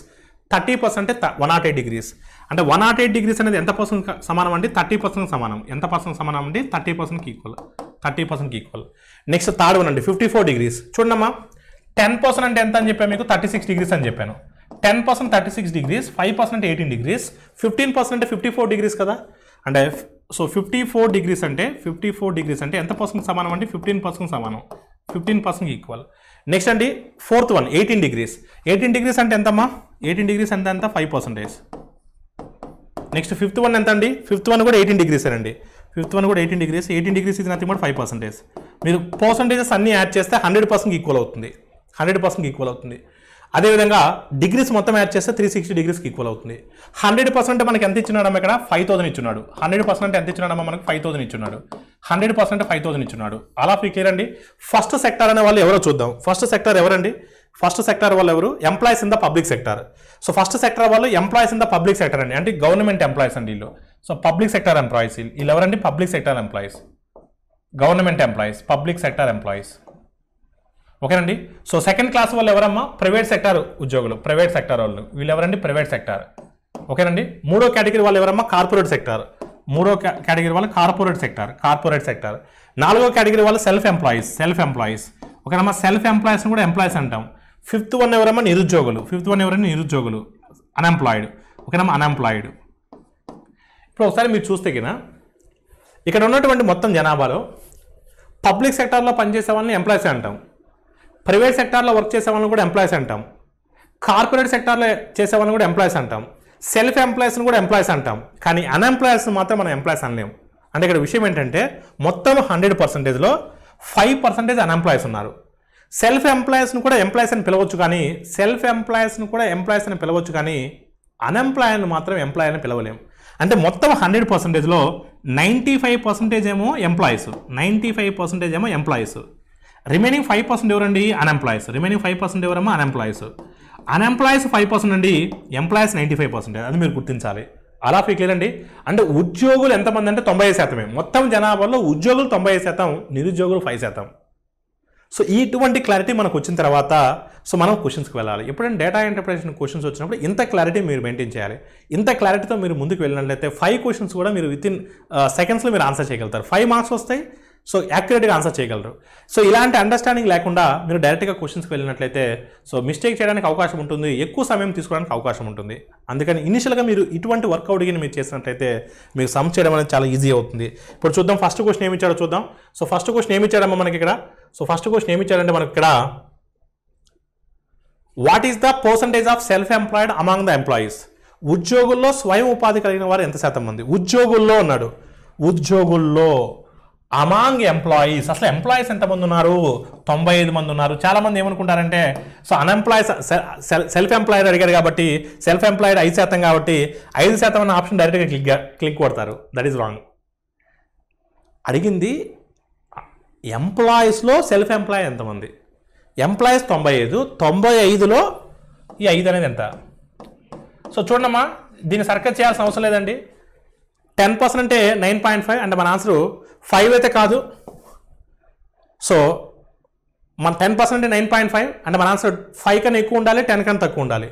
30% అంటే 108 degrees. అంటే 108 degrees అనేది ఎంత పర్సెంట్ సమానం అండి? 30% సమానం. ఎంత పర్సెంట్ సమానం అండి? 30%కి ఈక్వల్. 30%కి ఈక్వల్. నెక్స్ట్ థర్డ్ వన్ అండి 54 degrees. చూడమ్మా 10% అంటే ఎంత అని చెప్పాను మీకు? 36 degrees అని చెప్పాను. 10% 36 degrees, 5% 18 degrees, 15% అంటే 54 degrees కదా. అంటే సో 54 degrees అంటే ఎంత పర్సెంట్ సమానం అండి? 15% సమానం. 15%కి ఈక్వల్. నెక్స్ట్ అండి ఫోర్త్ వన్ 18 degrees. 18 degrees అంటే ఎంతమ్మా? 18 degrees అంటే ఎంత? 5%. నెక్స్ట్ ఫిఫ్త్ వన్ ఎంత అండి? ఫిఫ్త్ వన్ కూడా 18 degrees అండి. ఫిఫ్త్ వన్ కూడా 18 degrees. 18 degrees ఇది నథింగ్ బట్ 5%. మీరు పర్సంటేజెస్ అన్నీ యాడ్ చేస్తే 100%కి ఈక్వల్ అవుతుంది. 100%కి ఈక్వల్ అవుతుంది. అదేవిధంగా డిగ్రీస్ మొత్తం యాడ్ చేస్తే 360 degreesకి ఈక్వల్ అవుతుంది. 100% మనకి ఎంత ఇచ్చినాడమ్మా? ఇక్కడ 5000 ఇచ్చున్నాడు. 100% ఎంత ఇచ్చినాడమ్మా? మనకు 5000 ఇచ్చున్నాడు. 100% 5000 ఇచ్చున్నాడు. అలా క్లియర్ అండి. ఫస్ట్ సెక్టార్ అనే వాళ్ళు ఎవరో చూద్దాం. ఫస్ట్ సెక్టార్ ఎవరండి? ఫస్ట్ సెక్టార్ వాళ్ళు ఎవరు? Employees in the public sector. So first sector వాళ్ళు employees in the public sector అండి, అంటే గవర్నమెంట్ ఎంప్లాయీస్ అండి వీళ్ళు. సో పబ్లిక్ సెక్టార్ ఎంప్లాయీస్ వీళ్ళు ఎవరండి? Public sector employees, government employees, public sector employees. ఓకేనండి. సో సెకండ్ క్లాస్ వాళ్ళు ఎవరమ్మా? ప్రైవేట్ సెక్టార్ ఉద్యోగులు, ప్రైవేట్ సెక్టార్ వాళ్ళు. వీళ్ళు ఎవరండి? Private sector. ఓకేనండి. మూడో కేటగిరీ వాళ్ళు ఎవరమ్మా? Corporate sector. మూడో కేటగిరీ వాళ్ళు కార్పొరేట్ సెక్టార్. నాలుగో కేటగిరీ వాళ్ళు సెల్ఫ్ ఎంప్లాయీస్. ఓకేనమ్మా. సెల్ఫ్ ఎంప్లాయీస్ కూడా ఎంప్లాయీస్ అంటాం. ఫిఫ్త్ వన్ ఎవరమ్మా? నిరుద్యోగులు. అన్ఎంప్లాయిడ్. ఓకేనమ్మా, అన్ఎంప్లాయిడ్. ఇప్పుడు ఒకసారి మీరు చూస్తే కినా ఇక్కడ ఉన్నటువంటి మొత్తం జనాభాలో పబ్లిక్ సెక్టార్లో పనిచేసే వాళ్ళని ఎంప్లాయీస్ అంటాం, ప్రైవేట్ సెక్టార్లో వర్క్ చేసే వాళ్ళని కూడా ఎంప్లాయీస్ అంటాం, కార్పొరేట్ సెక్టార్లో చేసే వాళ్ళని కూడా ఎంప్లాయీస్ అంటాం, సెల్ఫ్ ఎంప్లాయీస్ని కూడా ఎంప్లాయీస్ అంటాం. కానీ అన్ఎంప్లాయీస్ని మాత్రం మనం ఎంప్లాయీస్ అనలేం. అంటే ఇక్కడ విషయం ఏంటంటే మొత్తం 100%లో 5% అన్ఎంప్లాయీస్ ఉన్నారు. సెల్ఫ్ ఎంప్లాయీస్ని కూడా ఎంప్లాయీస్ అని పిలవచ్చు కానీ అన్ఎంప్లాయీని మాత్రం ఎంప్లాయీ అని పిలవలేం. అంటే మొత్తం 100%లో 95% ఏమో ఎంప్లాయీస్, 95% ఏమో ఎంప్లాయీస్. రిమైనింగ్ 5% ఎవరండి? అన్ఎంప్లాయీస్. రిమైనింగ్ 5% ఎవరమ్మా? అన్ఎంప్లాయీస్. అన్ఎంప్లాయీస్ 5% అండి, ఎంప్లాయీస్ 95%. అది మీరు గుర్తించాలి. అలా క్లియర్ అండి. అంటే ఉద్యోగులు ఎంతమంది అంటే 95%. మొత్తం జనాభాలో ఉద్యోగులు 90%, నిరుద్యోగులు 5%. సో ఇటువంటి క్లారిటీ మనకు వచ్చిన తర్వాత సో మనం క్వశ్చన్స్కి వెళ్ళాలి. ఎప్పుడైనా డేటా ఇంటర్ప్రిటేషన్ క్వశ్చన్స్ వచ్చినప్పుడు ఇంత క్లారిటీ మీరు మెయింటైన్ చేయాలి. ఇంత క్లారిటీతో మీరు ముందుకు వెళ్ళినట్లయితే 5 questions కూడా మీరు విత్ ఇన్ సెకండ్స్లో మీరు ఆన్సర్ చేయగలుగుతారు. 5 marks వస్తాయి. సో యాక్యురేట్గా ఆన్సర్ చేయగలరు. సో ఇలాంటి అండర్స్టాండింగ్ లేకుండా మీరు డైరెక్ట్గా క్వశ్చన్స్కి వెళ్ళినట్లయితే సో మిస్టేక్ చేయడానికి అవకాశం ఉంటుంది, ఎక్కువ సమయం తీసుకోవడానికి అవకాశం ఉంటుంది. అందుకని ఇనిషియల్గా మీరు ఇటువంటి వర్కౌట్ మీరు చేసినట్లయితే మీకు సమ్ చేయడం అనేది చాలా ఈజీ అవుతుంది. ఇప్పుడు చూద్దాం ఫస్ట్ క్వశ్చన్ ఏమి ఇచ్చాడో చూద్దాం. సో ఫస్ట్ క్వశ్చన్ ఏమి ఇచ్చాడమ్మా మనకి ఇక్కడ? సో ఫస్ట్ క్వశ్చన్ ఏమి ఇచ్చాడంటే మనకి ఇక్కడ what is the percentage of self employed among the employees? ఉద్యోగుల్లో స్వయం ఉపాధి కలిగిన వారు ఎంత శాతం మంది? ఉద్యోగుల్లో అన్నాడు. ఉద్యోగుల్లో అమాంగ్ ఎంప్లాయీస్, అసలు ఎంప్లాయీస్ ఎంతమంది ఉన్నారు? 95 మంది ఉన్నారు. చాలామంది ఏమనుకుంటారంటే సో అన్ఎంప్లాయీస్ సెల్ఫ్ ఎంప్లాయిడ్ అడిగారు కాబట్టి సెల్ఫ్ ఎంప్లాయిడ్ 5% కాబట్టి 5% అన్న ఆప్షన్ డైరెక్ట్గా క్లిక్ కొడతారు. That is wrong. అడిగింది ఎంప్లాయీస్లో సెల్ఫ్ ఎంప్లాయీ ఎంతమంది? ఎంప్లాయీస్ 95, 95లో ఈ 5 అనేది ఎంత? సో చూడమ్మా, దీన్ని సర్కస్ చేయాల్సిన అవసరం లేదండి. 10% అంటే 9.5 అంటే మన ఆన్సర్ 5 అయితే కాదు. సో మన 10% అంటే 9.5 అంటే మన ఆన్సర్ 5 కన్నా ఎక్కువ ఉండాలి, 10 కన్నా తక్కువ ఉండాలి.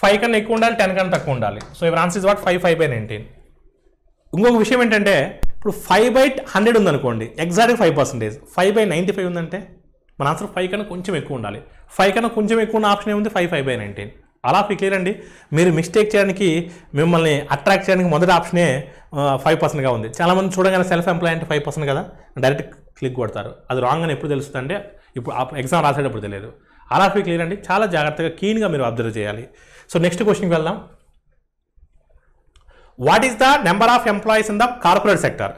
5 కన్నా ఎక్కువ ఉండాలి, 10 కన్నా తక్కువ ఉండాలి. So your answer is what? 5/19. ఇంకొక విషయం ఏంటంటే ఇప్పుడు 5/100 ఉందనుకోండి, ఎగ్జాక్ట్గా 5%. 5/95 ఉందంటే మన ఆన్సర్ 5 కన్నా కొంచెం ఎక్కువ ఉండాలి. 5 కన్నా కొంచెం ఎక్కువ ఉన్న ఆప్షన్ ఏముంది? 5/19. అలా క్లియర్ అండి. మీరు మిస్టేక్ చేయడానికి, మిమ్మల్ని అట్రాక్ట్ చేయడానికి మొదటి ఆప్షనే 5%గా ఉంది. చాలామంది చూడగానే సెల్ఫ్ ఎంప్లాయ్ అంటే 5% కదా, డైరెక్ట్ క్లిక్ కొడతారు. అది రాంగ్ అని ఎప్పుడు తెలుస్తుంది అంటే ఇప్పుడు ఎగ్జామ్ రాసేటప్పుడు తెలియదు. అలా క్లియర్ అండి. చాలా జాగ్రత్తగా కీన్గా మీరు అబ్జర్వ్ చేయాలి. సో నెక్స్ట్ క్వశ్చన్కి వెళ్దాం. What is the number of employees in the corporate sector?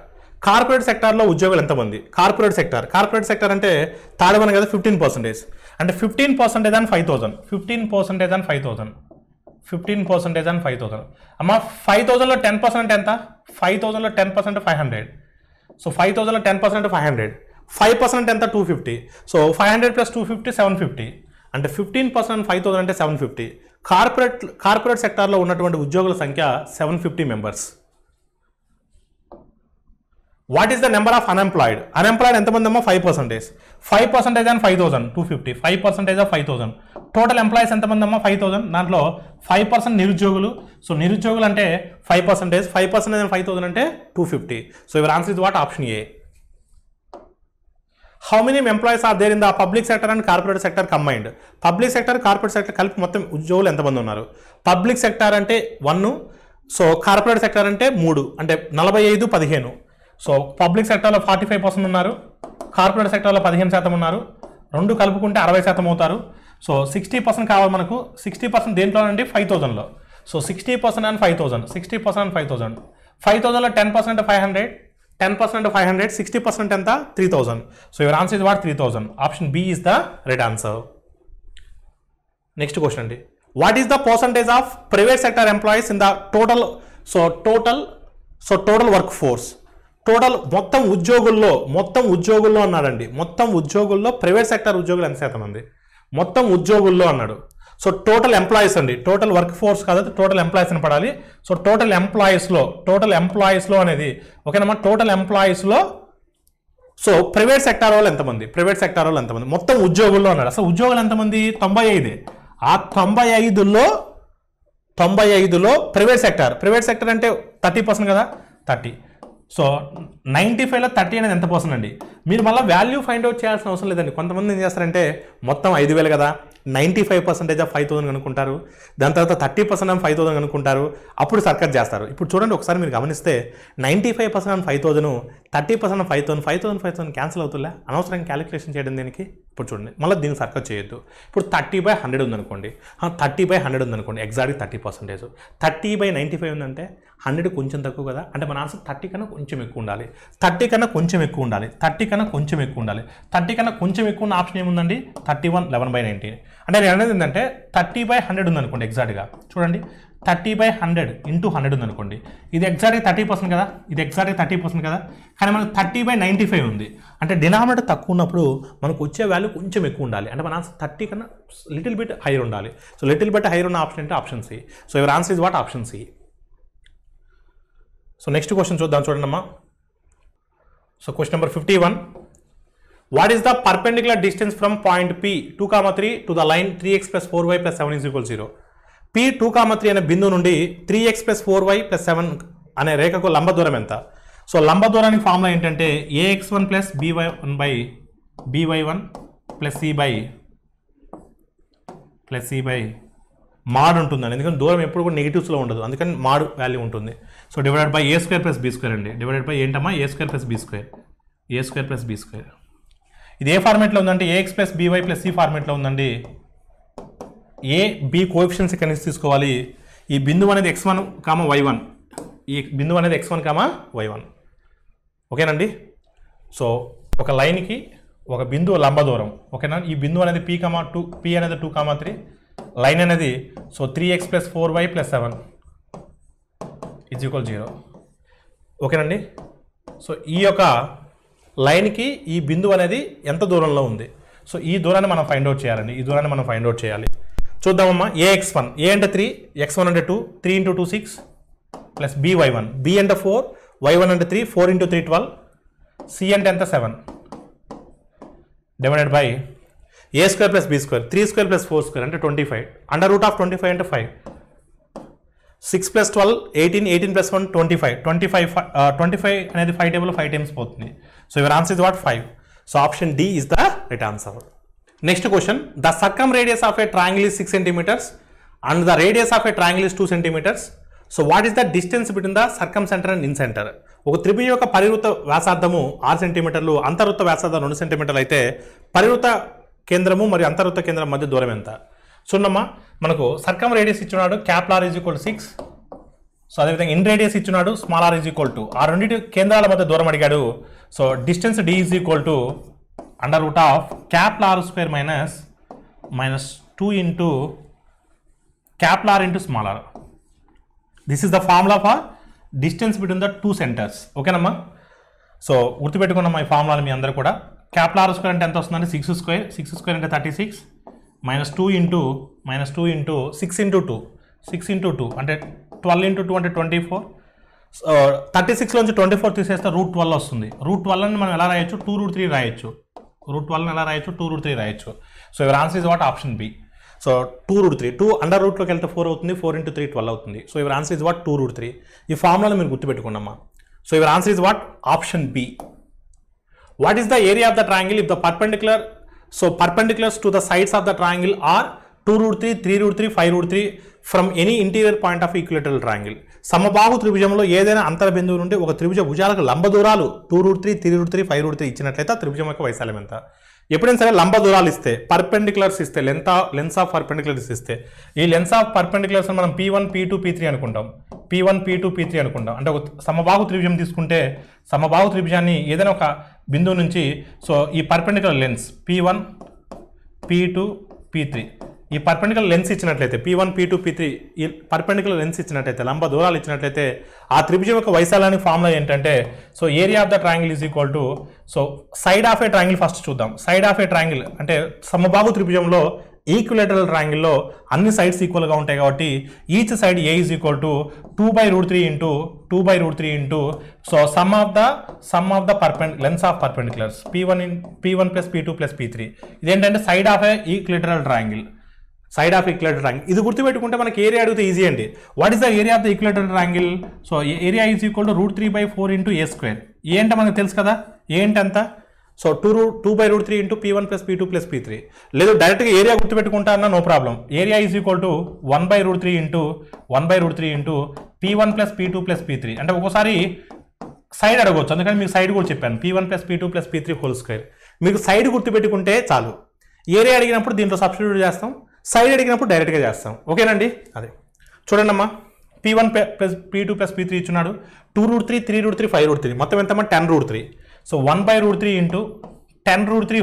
Corporate సెక్టార్లో ఉద్యోగులు ఎంతమంది? కార్పొరేట్ సెక్టర్ అంటే థర్డ్ వన్ కదా, 15%. అంటే 15% అని 5,000. 15% అని 5,000. 15% అని 5,000. అమ్మ 5,000లో 10% ఎంత? 5,000లో 10% 500. సో 5,000లో 10% 500. 5% ఎంత? 250. సో 500 + 250 750. అంటే 15% 5,000 అంటే 750. కార్పొరేట్ సెక్టార్లో ఉన్నటువంటి ఉద్యోగుల సంఖ్య 750 members. What is the number of unemployed? Unemployed ఎంతమంది అమ్మా? 5%. 5% అని 5,000. 250. 5% ఆఫ్ 5,000. టోటల్ ఎంప్లాయీస్ ఎంతమంది అమ్మా? 5,000. దాంట్లో 5% నిరుద్యోగులు. సో నిరుద్యోగులు అంటే 5%. 5% అని 5,000 అంటే 250. So your answer is what? Option A. How many employees are there in the public sector and corporate sector combined? Public sector, corporate sector కలిపి మొత్తం ఉద్యోగులు ఎంతమంది ఉన్నారు? పబ్లిక్ సెక్టర్ అంటే 1. సో కార్పొరేట్ సెక్టర్ అంటే 3. అంటే 45, 15. సో పబ్లిక్ సెక్టర్లో 45% ఉన్నారు, కార్పొరేట్ సెక్టర్లో 15% ఉన్నారు. రెండు కలుపుకుంటే 60% అవుతారు. సో 60% కావాలి మనకు. 60% దేంట్లో అండి? 5,000లో. సో 60% అని 5,000. 60% అని 5,000. 5,000లో 10% 500. 10% 500. 60% ఎంత? 3,000. So your answer is what? 3,000. Option B is the right answer. Next question అండి. What is the percentage of private sector employees in the total? Total work force. Total మొత్తం ఉద్యోగుల్లో అన్నాడండి. మొత్తం ఉద్యోగుల్లో ప్రైవేట్ సెక్టర్ ఉద్యోగులు ఎంత శాతం ఉంది? మొత్తం ఉద్యోగుల్లో అన్నాడు. సో టోటల్ ఎంప్లాయీస్ అండి, టోటల్ వర్క్ ఫోర్స్ కాదు, టోటల్ ఎంప్లాయీస్ అని పడాలి. సో టోటల్ ఎంప్లాయీస్లో అనేది ఓకేనమ్మా. టోటల్ ఎంప్లాయీస్లో సో ప్రైవేట్ సెక్టార్ వాళ్ళు ఎంతమంది? మొత్తం ఉద్యోగుల్లో అన్నాడు. అసలు ఉద్యోగులు ఎంతమంది? 95. ఆ 95లో ప్రైవేట్ సెక్టర్ అంటే 30% కదా, 30. సో 95లో 30 అనేది ఎంత పర్సెంట్ అండి? మీరు మళ్ళీ వాల్యూ ఫైండ్ అవుట్ చేయాల్సిన అవసరం లేదండి. కొంతమంది ఏం చేస్తారంటే మొత్తం 5,000 కదా, 95% ఆఫ్ 5,000 అనుకుంటారు. దాని తర్వాత 30% ఆఫ్ 5,000 అనుకుంటారు. అప్పుడు సర్కస్ చేస్తారు. ఇప్పుడు చూడండి ఒకసారి మీరు గమనిస్తే 95% ఆఫ్ 5,000, 30% ఆఫ్ 5,000 క్యాన్సిల్ అవుతుందా? అనవసరంగా క్యాలిక్యులేషన్ చేయడం దీనికి. ఇప్పుడు చూడండి మళ్ళీ దీనికి సర్కస్ చేయొద్దు. ఇప్పుడు 30/100 ఉందనుకోండి, 30/100 ఉందనుకోండి, ఎగ్జాక్ట్లీ 30%. 30/95 ఉందంటే 100 కొంచెం తక్కువ కదా, అంటే మన ఆన్సర్ 30 కన్నా కొంచెం ఎక్కువ ఉండాలి. 30 కన్నా కొంచెం ఎక్కువ ఉండాలి. 30 కన్నా కొంచెం ఎక్కువ ఉన్న ఆప్షన్ ఏముందండి? 31 11/19. అంటే నేను అనేది ఏంటంటే 30/100 ఉందనుకోండి, ఎగ్జాక్ట్గా చూడండి 30/100 × 100 ఉందనుకోండి, ఇది ఎగ్జాక్ట్గా 30% కదా, ఇది ఎగ్జాక్ట్గా 30% కదా. కానీ మనకు 30/95 ఉంది. అంటే డినామినేటర్ తక్కువ ఉన్నప్పుడు మనకు వచ్చే వాల్యూ కొంచెం ఎక్కువ ఉండాలి. అంటే మన ఆన్సర్ 30 కన్నా లిటిల్ బిట్ హైర్ ఉండాలి. సో లిటిల్ బిట్ హైర్ ఉన్న ఆప్షన్ అంటే option C. So your answer is what? Option C. So next question చూద్దాం, చూడండి అమ్మా. So question number 51. What is the perpendicular distance from point P 2,3 to the line 3x + 4y + 7 = 0? P 2,3 అనే బిందువు నుండి 3x + 4y + 7 అనే రేఖకు లంబ దూరం ఎంత? సో లంబ దూరానికి ఫార్ములా ఏంటంటే ax1 + by1 + c మాడ్ ఉంటుందండి. ఎందుకంటే దూరం ఎప్పుడు కూడా నెగిటివ్స్లో ఉండదు, అందుకని మాడ్ వాల్యూ ఉంటుంది. So divided by a² + b² అండి. డివైడెడ్ బై ఏంటమ్మా? a² + b². ఇది ఏ ఫార్మేట్లో ఉందంటే ax + by + c ఫార్మేట్లో ఉందండి. a b కోఎఫిషియన్స్ ఇక్కడ నుంచి తీసుకోవాలి. ఈ బిందువు అనేది x1, y1. ఈ బిందువు అనేది x1, y1. ఓకేనండి. సో ఒక లైన్కి ఒక బిందువు లంబ దూరం, ఓకేనా. ఈ బిందువు అనేది p అనేది 2,3, లైన్ అనేది సో 3x + 4y + 7 = 0. ఓకేనండి. సో ఈ యొక్క లైన్కి ఈ బిందువు అనేది ఎంత దూరంలో ఉంది? సో ఈ దూరాన్ని మనం ఫైండ్ అవుట్ చేయాలండి. చూద్దామమ్మా. ax1, a అంటే 3, x1 అంటే 2, 3 × 2 6 + by1, b అంటే 4, y1 అంటే 3, 4 × 3 12, c అంటే ఎంత 7, డివైడెడ్ బై a² + b², 3² + 4² అంటే 25, √25 అంటే 5. 6 + 12 18, 18 + 1 25, 25 అనేది 5 టేబుల్ 5 టైమ్స్ పోతుంది. So your answer is what 5. So option D is the right answer. Next question, the circumradius of a triangle is 6 centimeters and the radius of a triangle is 2 centimeters. So what is the distance between the circumcentre and incentre? ఒక త్రిభుజం యొక్క పరివృత వ్యాసార్థము 6 సెంటీమీటర్లు, అంతర్వృత్త వ్యాసార్థం 2 సెంటీమీటర్లు అయితే పరివృత కేంద్రము మరియు అంతర్వృత్త కేంద్రం మధ్య దూరం ఎంత? చూడమ్మా, మనకు సర్కమ్ రేడియస్ ఇచ్చున్నాడు క్యాపిటల్ R = 6. సో అదేవిధంగా ఇన్ రేడియస్ ఇచ్చున్నాడు స్మాల్ r = 2. ఆ రెండింటి కేంద్రాల మధ్య దూరం అడిగాడు. So distance d = √√ capital R² -2 into capital R into small r. This is the formula for distance between the 2 centers. ఓకేనమ్మా? సో గుర్తుపెట్టుకున్నామ్మా ఈ ఫార్ములాలు మీ అందరూ కూడా. క్యాపిటల్ R² అంటే ఎంత వస్తుందంటే 6² 6² అంటే 36 -2 ఇంటూ 6 ఇంటూ 2 6 ఇంటూ 2 అంటే 12 ఇంటూ 2 అంటే 24. 36లోంచి 24 తీసేస్తే √12 వస్తుంది. √12 అని మనం ఎలా రాయొచ్చు? 2√3 రాయొచ్చు. √12 ఎలా రాయొచ్చు? 2√3 రాయొచ్చు. So your answer is what option B. So 2√3, 2 under రూట్లోకి వెళ్తే 4 అవుతుంది, 4 × 3 12 అవుతుంది. So your answer is what 2√3. ఈ ఫార్ములాను మీరు గుర్తుపెట్టుకున్నామ్మా. So your answer is what option B. What is the area of the triangle if the perpendicular, so perpendiculars to the sides of the triangle are 2√3, 3√3, 5√3 from any interior point of equilateral triangle. సమబాహు త్రిభుజంలో ఏదైనా అంతర బిందువు నుండి ఒక త్రిభుజ భుజాలకు లంబ దూరాలు 2√3, 3√3, 5√3 ఇచ్చినట్లయితే ఆ త్రిభుజం యొక్క వైశాల్యం ఎంత? ఎప్పుడైనా సరే లంబ దూరాలు ఇస్తే, పర్పెండిక్యులర్స్ ఇస్తే, లెన్స్ ఆఫ్ పర్పెండిక్యులర్స్ ఇస్తే, ఈ లెన్స్ ఆఫ్ పర్పెండిక్యులర్స్ మనం P1, P2, P3 అనుకుంటాం. P1, P2, P3 అనుకుంటాం. అంటే ఒక సమబాహు త్రిభుజం తీసుకుంటే సమబాహు త్రిభుజాన్ని ఏదైనా ఒక బిందువు నుంచి, సో ఈ perpendicular lens P1, P2, P3 ఈ పర్పెండిక్యులర్ లెన్స్ ఇచ్చినట్లయితే P1, P2, P3 ఈ పర్పెండిక్యులర్ లెన్స్ ఇచ్చినట్లయితే, లంబ దూరాలు ఇచ్చినట్లయితే ఆ త్రిభుజం యొక్క వైశాల్యానికి ఫార్ములా ఏంటంటే, so area of the triangle is equal to, so side of a triangle first చూద్దాం. సైడ్ ఆఫ్ ఏ ట్రయాంగిల్ అంటే సమబాహు త్రిభుజంలో ఈక్విలేటరల్ ట్రయాంగిల్లో అన్ని సైడ్స్ ఈక్వల్గా ఉంటాయి కాబట్టి each side A is equal to 2/√3 into 2/√3 into so some of the lens of perpendiculars P1 + P2 + P3. ఇదేంటంటే side of A equilateral triangle. Side of equilateral triangle ఇది గుర్తుపెట్టుకుంటే మనకి area అడిగితే ఈజీ అండి. What is the area of the equilateral triangle? So area is equal to √3/4 into A². ఏ అంటే మనకు తెలుసు కదా, ఏ అంటే అంత. So 2/√3 into P1 + P2 + P3. లేదు డైరెక్ట్గా ఏరియా గుర్తుపెట్టుకుంటా అన్న no problem. Area is equal to 1/√3 into P1 + P2 + P3. అంటే ఒక్కోసారి సైడ్ అడగవచ్చు, అందుకని మీకు సైడ్ కూడా చెప్పాను. P1 + P2 + P3² మీకు సైడ్ గుర్తుపెట్టుకుంటే చాలు. ఏరియా అడిగినప్పుడు దీంట్లో సబ్స్టిట్యూట్ చేస్తాం, సైడ్ అడిగినప్పుడు డైరెక్ట్గా చేస్తాం. ఓకేనండి? అదే చూడండి అమ్మా, P1 + P2 + P3 ఇచ్చున్నాడు. 2√3, 3√3, 5√3 మొత్తం ఎంతమ్మా 10√3. సో 1/√3 ఇంటూ 10√3²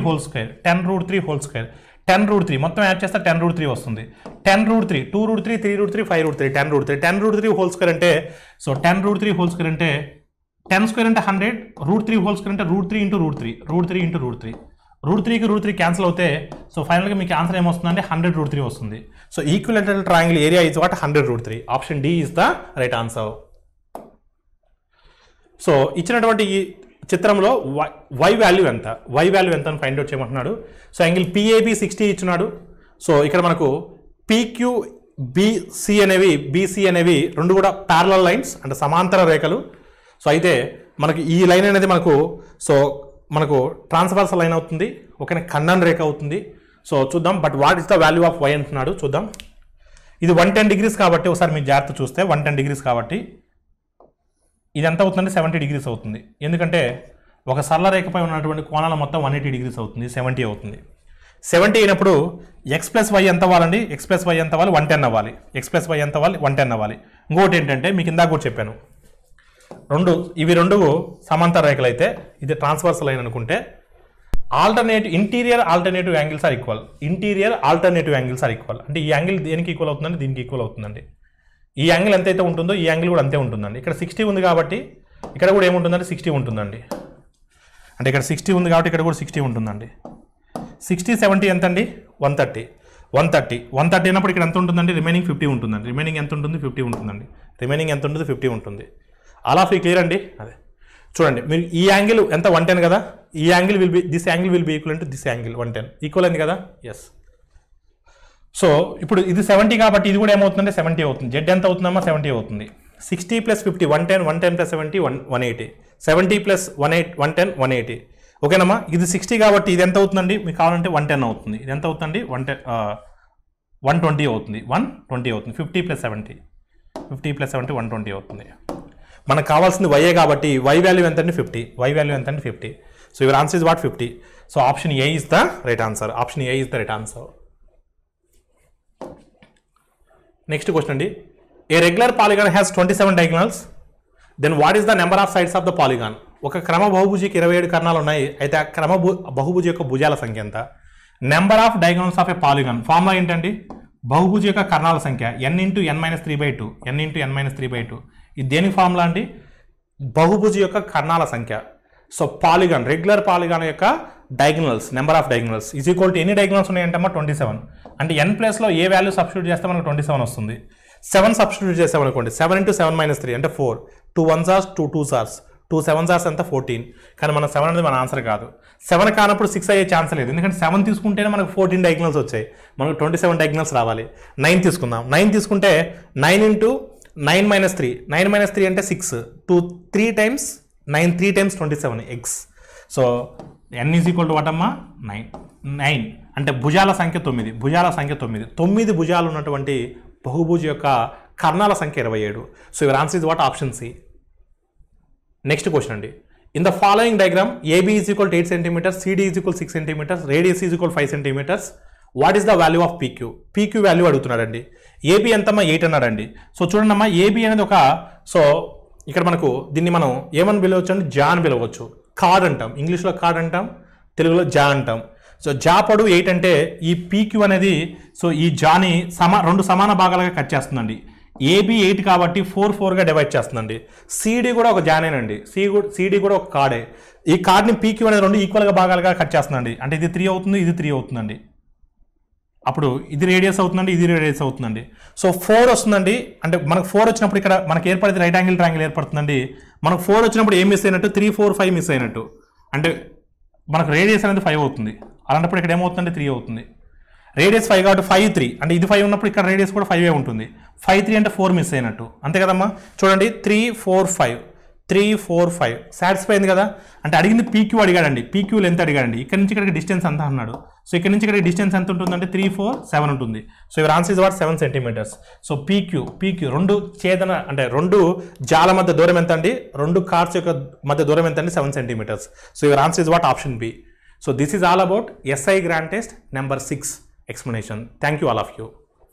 10√3 మొత్తం యాడ్ చేస్తే 10√3 వస్తుంది. 10√3 2√3, 3√3, 5√3 10√3 అంటే సో 10√3 అంటే 10² అంటే 100, √3² అంటే √3 ఇంటూ √3 ఇంటూ √3కి √3 క్యాన్సిల్ అవుతే సో ఫైనల్గా మీకు ఆన్సర్ ఏమొస్తుందంటే 100√3 వస్తుంది. So equilateral triangle area is what 100√3. Option D is the right answer. So ఇచ్చినటువంటి ఈ చిత్రంలో వై వాల్యూ ఎంత అని ఫైండ్ అవుట్ చేయమంటున్నాడు. సో యాంగిల్ PAB 60 ఇచ్చున్నాడు. సో ఇక్కడ మనకు PQBC అనేవి రెండు కూడా ప్యారలల్ లైన్స్ అంటే సమాంతర రేఖలు. సో అయితే మనకి ఈ లైన్ అనేది మనకు ట్రాన్స్వర్సల్ లైన్ అవుతుంది, ఓకేనా, ఖండన రేఖ అవుతుంది. సో చూద్దాం. But what is the value of Y అంటున్నాడు, చూద్దాం. ఇది 110 degrees కాబట్టి ఒకసారి మీరు జాగ్రత్త చూస్తే 110 degrees కాబట్టి ఇది ఎంత అవుతుందంటే 70 degrees అవుతుంది. ఎందుకంటే ఒక సరళ రేఖపై ఉన్నటువంటి కోణాల మొత్తం 180 degrees అవుతుంది, 70 అవుతుంది. 70 అయినప్పుడు x + y ఎంత అవ్వాలండి? x + y ఎంత అవ్వాలి? 110 అవ్వాలి. x + y ఎంత అవ్వాలి? 110 అవ్వాలి. ఇంకోటి ఏంటంటే మీకు ఇందాక కూడా చెప్పాను, ఇవి రెండు సమాంతర రేఖలు అయితే ఇది ట్రాన్స్వర్సల్ లైన్ అనుకుంటే interior alternative angles are equal. అంటే ఈ యాంగిల్ దేనికి ఈక్వల్ అవుతుందండి? దీనికి ఈక్వల్ అవుతుందండి. ఈ యాంగిల్ ఎంతైతే ఉంటుందో ఈ యాంగిల్ కూడా అంతే ఉంటుందండి. ఇక్కడ 60 ఉంది కాబట్టి ఇక్కడ కూడా ఏముంటుందండి? 60 ఉంటుందండి. అంటే ఇక్కడ 60 ఉంది కాబట్టి ఇక్కడ కూడా 60 ఉంటుందండి. 60, 70 ఎంత అండి? 130 అయినప్పుడు ఇక్కడ ఎంత ఉంటుందండి? రిమైనింగ్ 50 ఉంటుందండి. రిమైనింగ్ ఎంత ఉంటుంది? 50 ఉంటుందండి. రిమైనింగ్ ఎంత ఉంటుంది? 50 ఉంటుంది. అలా ఫీ క్లియర్ అండి. అదే చూడండి, మీరు ఈ యాంగిల్ ఎంత 110 కదా, ఈ angle this angle will be equal to this angle 110 equal అయింది కదా. ఎస్. సో ఇప్పుడు ఇది 70 కాబట్టి ఇది కూడా ఏమవుతుందంటే 70 అవుతుంది. జెడ్ ఎంత అవుతుందమ్మా 70 అవుతుంది. 60 + 50 110 110 + 70 180 70 + 110 180 ఓకేనమ్మా. ఇది 60 కాబట్టి ఇది ఎంత అవుతుందండి మీకు కావాలంటే 110 అవుతుంది. ఇది ఎంత అవుతుందండి 120 అవుతుంది. 120 అవుతుంది. 50 + 70 120 అవుతుంది. మనకు కావాల్సింది వైఏ కాబట్టి వై వాల్యూ ఎంత అండి 50. వై వాల్యూ ఎంత అండి 50. So your answer is what 50. So option A is the right answer. Option A is the right answer. Next question అండి. A regular polygon has 27 diagonals, then what is the number of sides of the polygon? ఒక క్రమ బహుభుజికి 27 కర్ణాలు ఉన్నాయి. అయితే ఆ క్రమ బహుభుజి యొక్క భుజాల సంఖ్య ఎంత? Number of diagonals of A polygon formula ఏంటండి? బహుభుజి యొక్క కర్ణాల సంఖ్య n × n - 3/2 n × n - 3/2. ఇది దేని ఫార్ములా అండి? బహుభుజి యొక్క కర్ణాల సంఖ్య. సో పాలిగాన్ రెగ్యులర్ పాలిగాన్ యొక్క diagonals number of diagonals is equal to ఎన్ని డయాగ్నల్స్ ఉన్నాయంటమ్మా 27. అంటే n ప్లేస్లో ఏ వాల్యూ సబ్స్టిట్యూట్ చేస్తే మనకు 27 వస్తుంది. 7 సబ్స్టిట్యూట్ చేసామనుకోండి 7 × 7 - 3 అంటే 4. 2 1s are 2 2s are 2 7s are ఎంత 14. కానీ మన 7 అనేది మన ఆన్సర్ కాదు. 7 కానప్పుడు 6 అయ్యే ఛాన్స్ లేదు. ఎందుకంటే 7 తీసుకుంటేనే మనకు 14 డయాగ్నల్స్ వచ్చాయి. మనకు 27 డయాగ్నల్స్ రావాలి. 9 తీసుకుందాం. 9 తీసుకుంటే 9 × 9 - 3 9 - 3 అంటే 6. 3 times 9 3 times 27 x. So n is equal to what అమ్మా 9 అంటే భుజాల సంఖ్య 9. భుజాల సంఖ్య 9 భుజాలు ఉన్నటువంటి బహుభుజి యొక్క కర్ణాల సంఖ్య 27. So your answer is what option C. Next question అండి. In the following diagram AB is equal to 8 cm, CD is equal 6 cm, radius is equal 5 cm. What is the value of PQ? PQ value అడుగుతున్నాడండి. AB ఎంతమ్మా 8 అన్నాడండి. So చూడండి అమ్మా AB అనేది ఒక so ఇక్కడ మనకు దీన్ని మనం ఏమని పిలవచ్చు అంటే జా అని పిలవచ్చు. కార్డ్ అంటాం, ఇంగ్లీష్లో కార్డ్ అంటాం, తెలుగులో జా అంటాం. సో జా పొడవు 8 అంటే ఈ PQ అనేది సో ఈ జాని రెండు సమాన భాగాలుగా కట్ చేస్తుందండి. AB 8 కాబట్టి 4 4గా డివైడ్ చేస్తుందండి. CD కూడా ఒక జానేనండి. CD కూడా ఒక కార్డే. ఈ కార్డ్ని PQ అనేది 2 ఈక్వల్గా భాగాలుగా కట్ చేస్తుందండి. అంటే ఇది 3 అవుతుంది, ఇది 3 అవుతుందండి. అప్పుడు ఇది రేడియస్ అవుతుందండి, ఇది రేడియస్ అవుతుందండి. సో 4 వస్తుందండి. అంటే మనకు 4 వచ్చినప్పుడు ఇక్కడ మనకు ఏర్పడితే రైట్ యాంగిల్ ట్రయాంగిల్ ఏర్పడుతుందండి. మనకు 4 వచ్చినప్పుడు ఏం మిస్ అయినట్టు 3 4 5 మిస్ అయినట్టు. అంటే మనకు రేడియస్ అనేది 5 అవుతుంది. అలాంటప్పుడు ఇక్కడ ఏమవుతుందంటే 3 అవుతుంది. రేడియస్ 5 కాబట్టి 5 3 అంటే ఇది 5 ఉన్నప్పుడు ఇక్కడ రేడియస్ కూడా 5 ఉంటుంది. 5 3 అంటే 4 మిస్ అయినట్టు. అంతే కదమ్మా. చూడండి 3 4 5 3 4 5 సాటిస్ఫై అయింది కదా. అంటే అడిగింది PQ అడిగాడండి. PQ లెంత్ అడిగాడండి. ఇక్కడ నుంచి ఇక్కడికి డిస్టెన్స్ ఎంత అన్నాడు. సో ఇక్కడ నుంచి ఇక్కడికి డిస్టెన్స్ ఎంత ఉంటుందంటే 3 4 7 ఉంటుంది. So your answer is what 7 cm. So PQ రెండు ఛేదన అంటే రెండు జాల మధ్య దూరం ఎంత అండి? రెండు కార్డ్స్ యొక్క మధ్య దూరం ఎంత అండి? 7 cm. So your answer is what option B. So this is all about SI grand test number 6 explanation. Thank you all of you.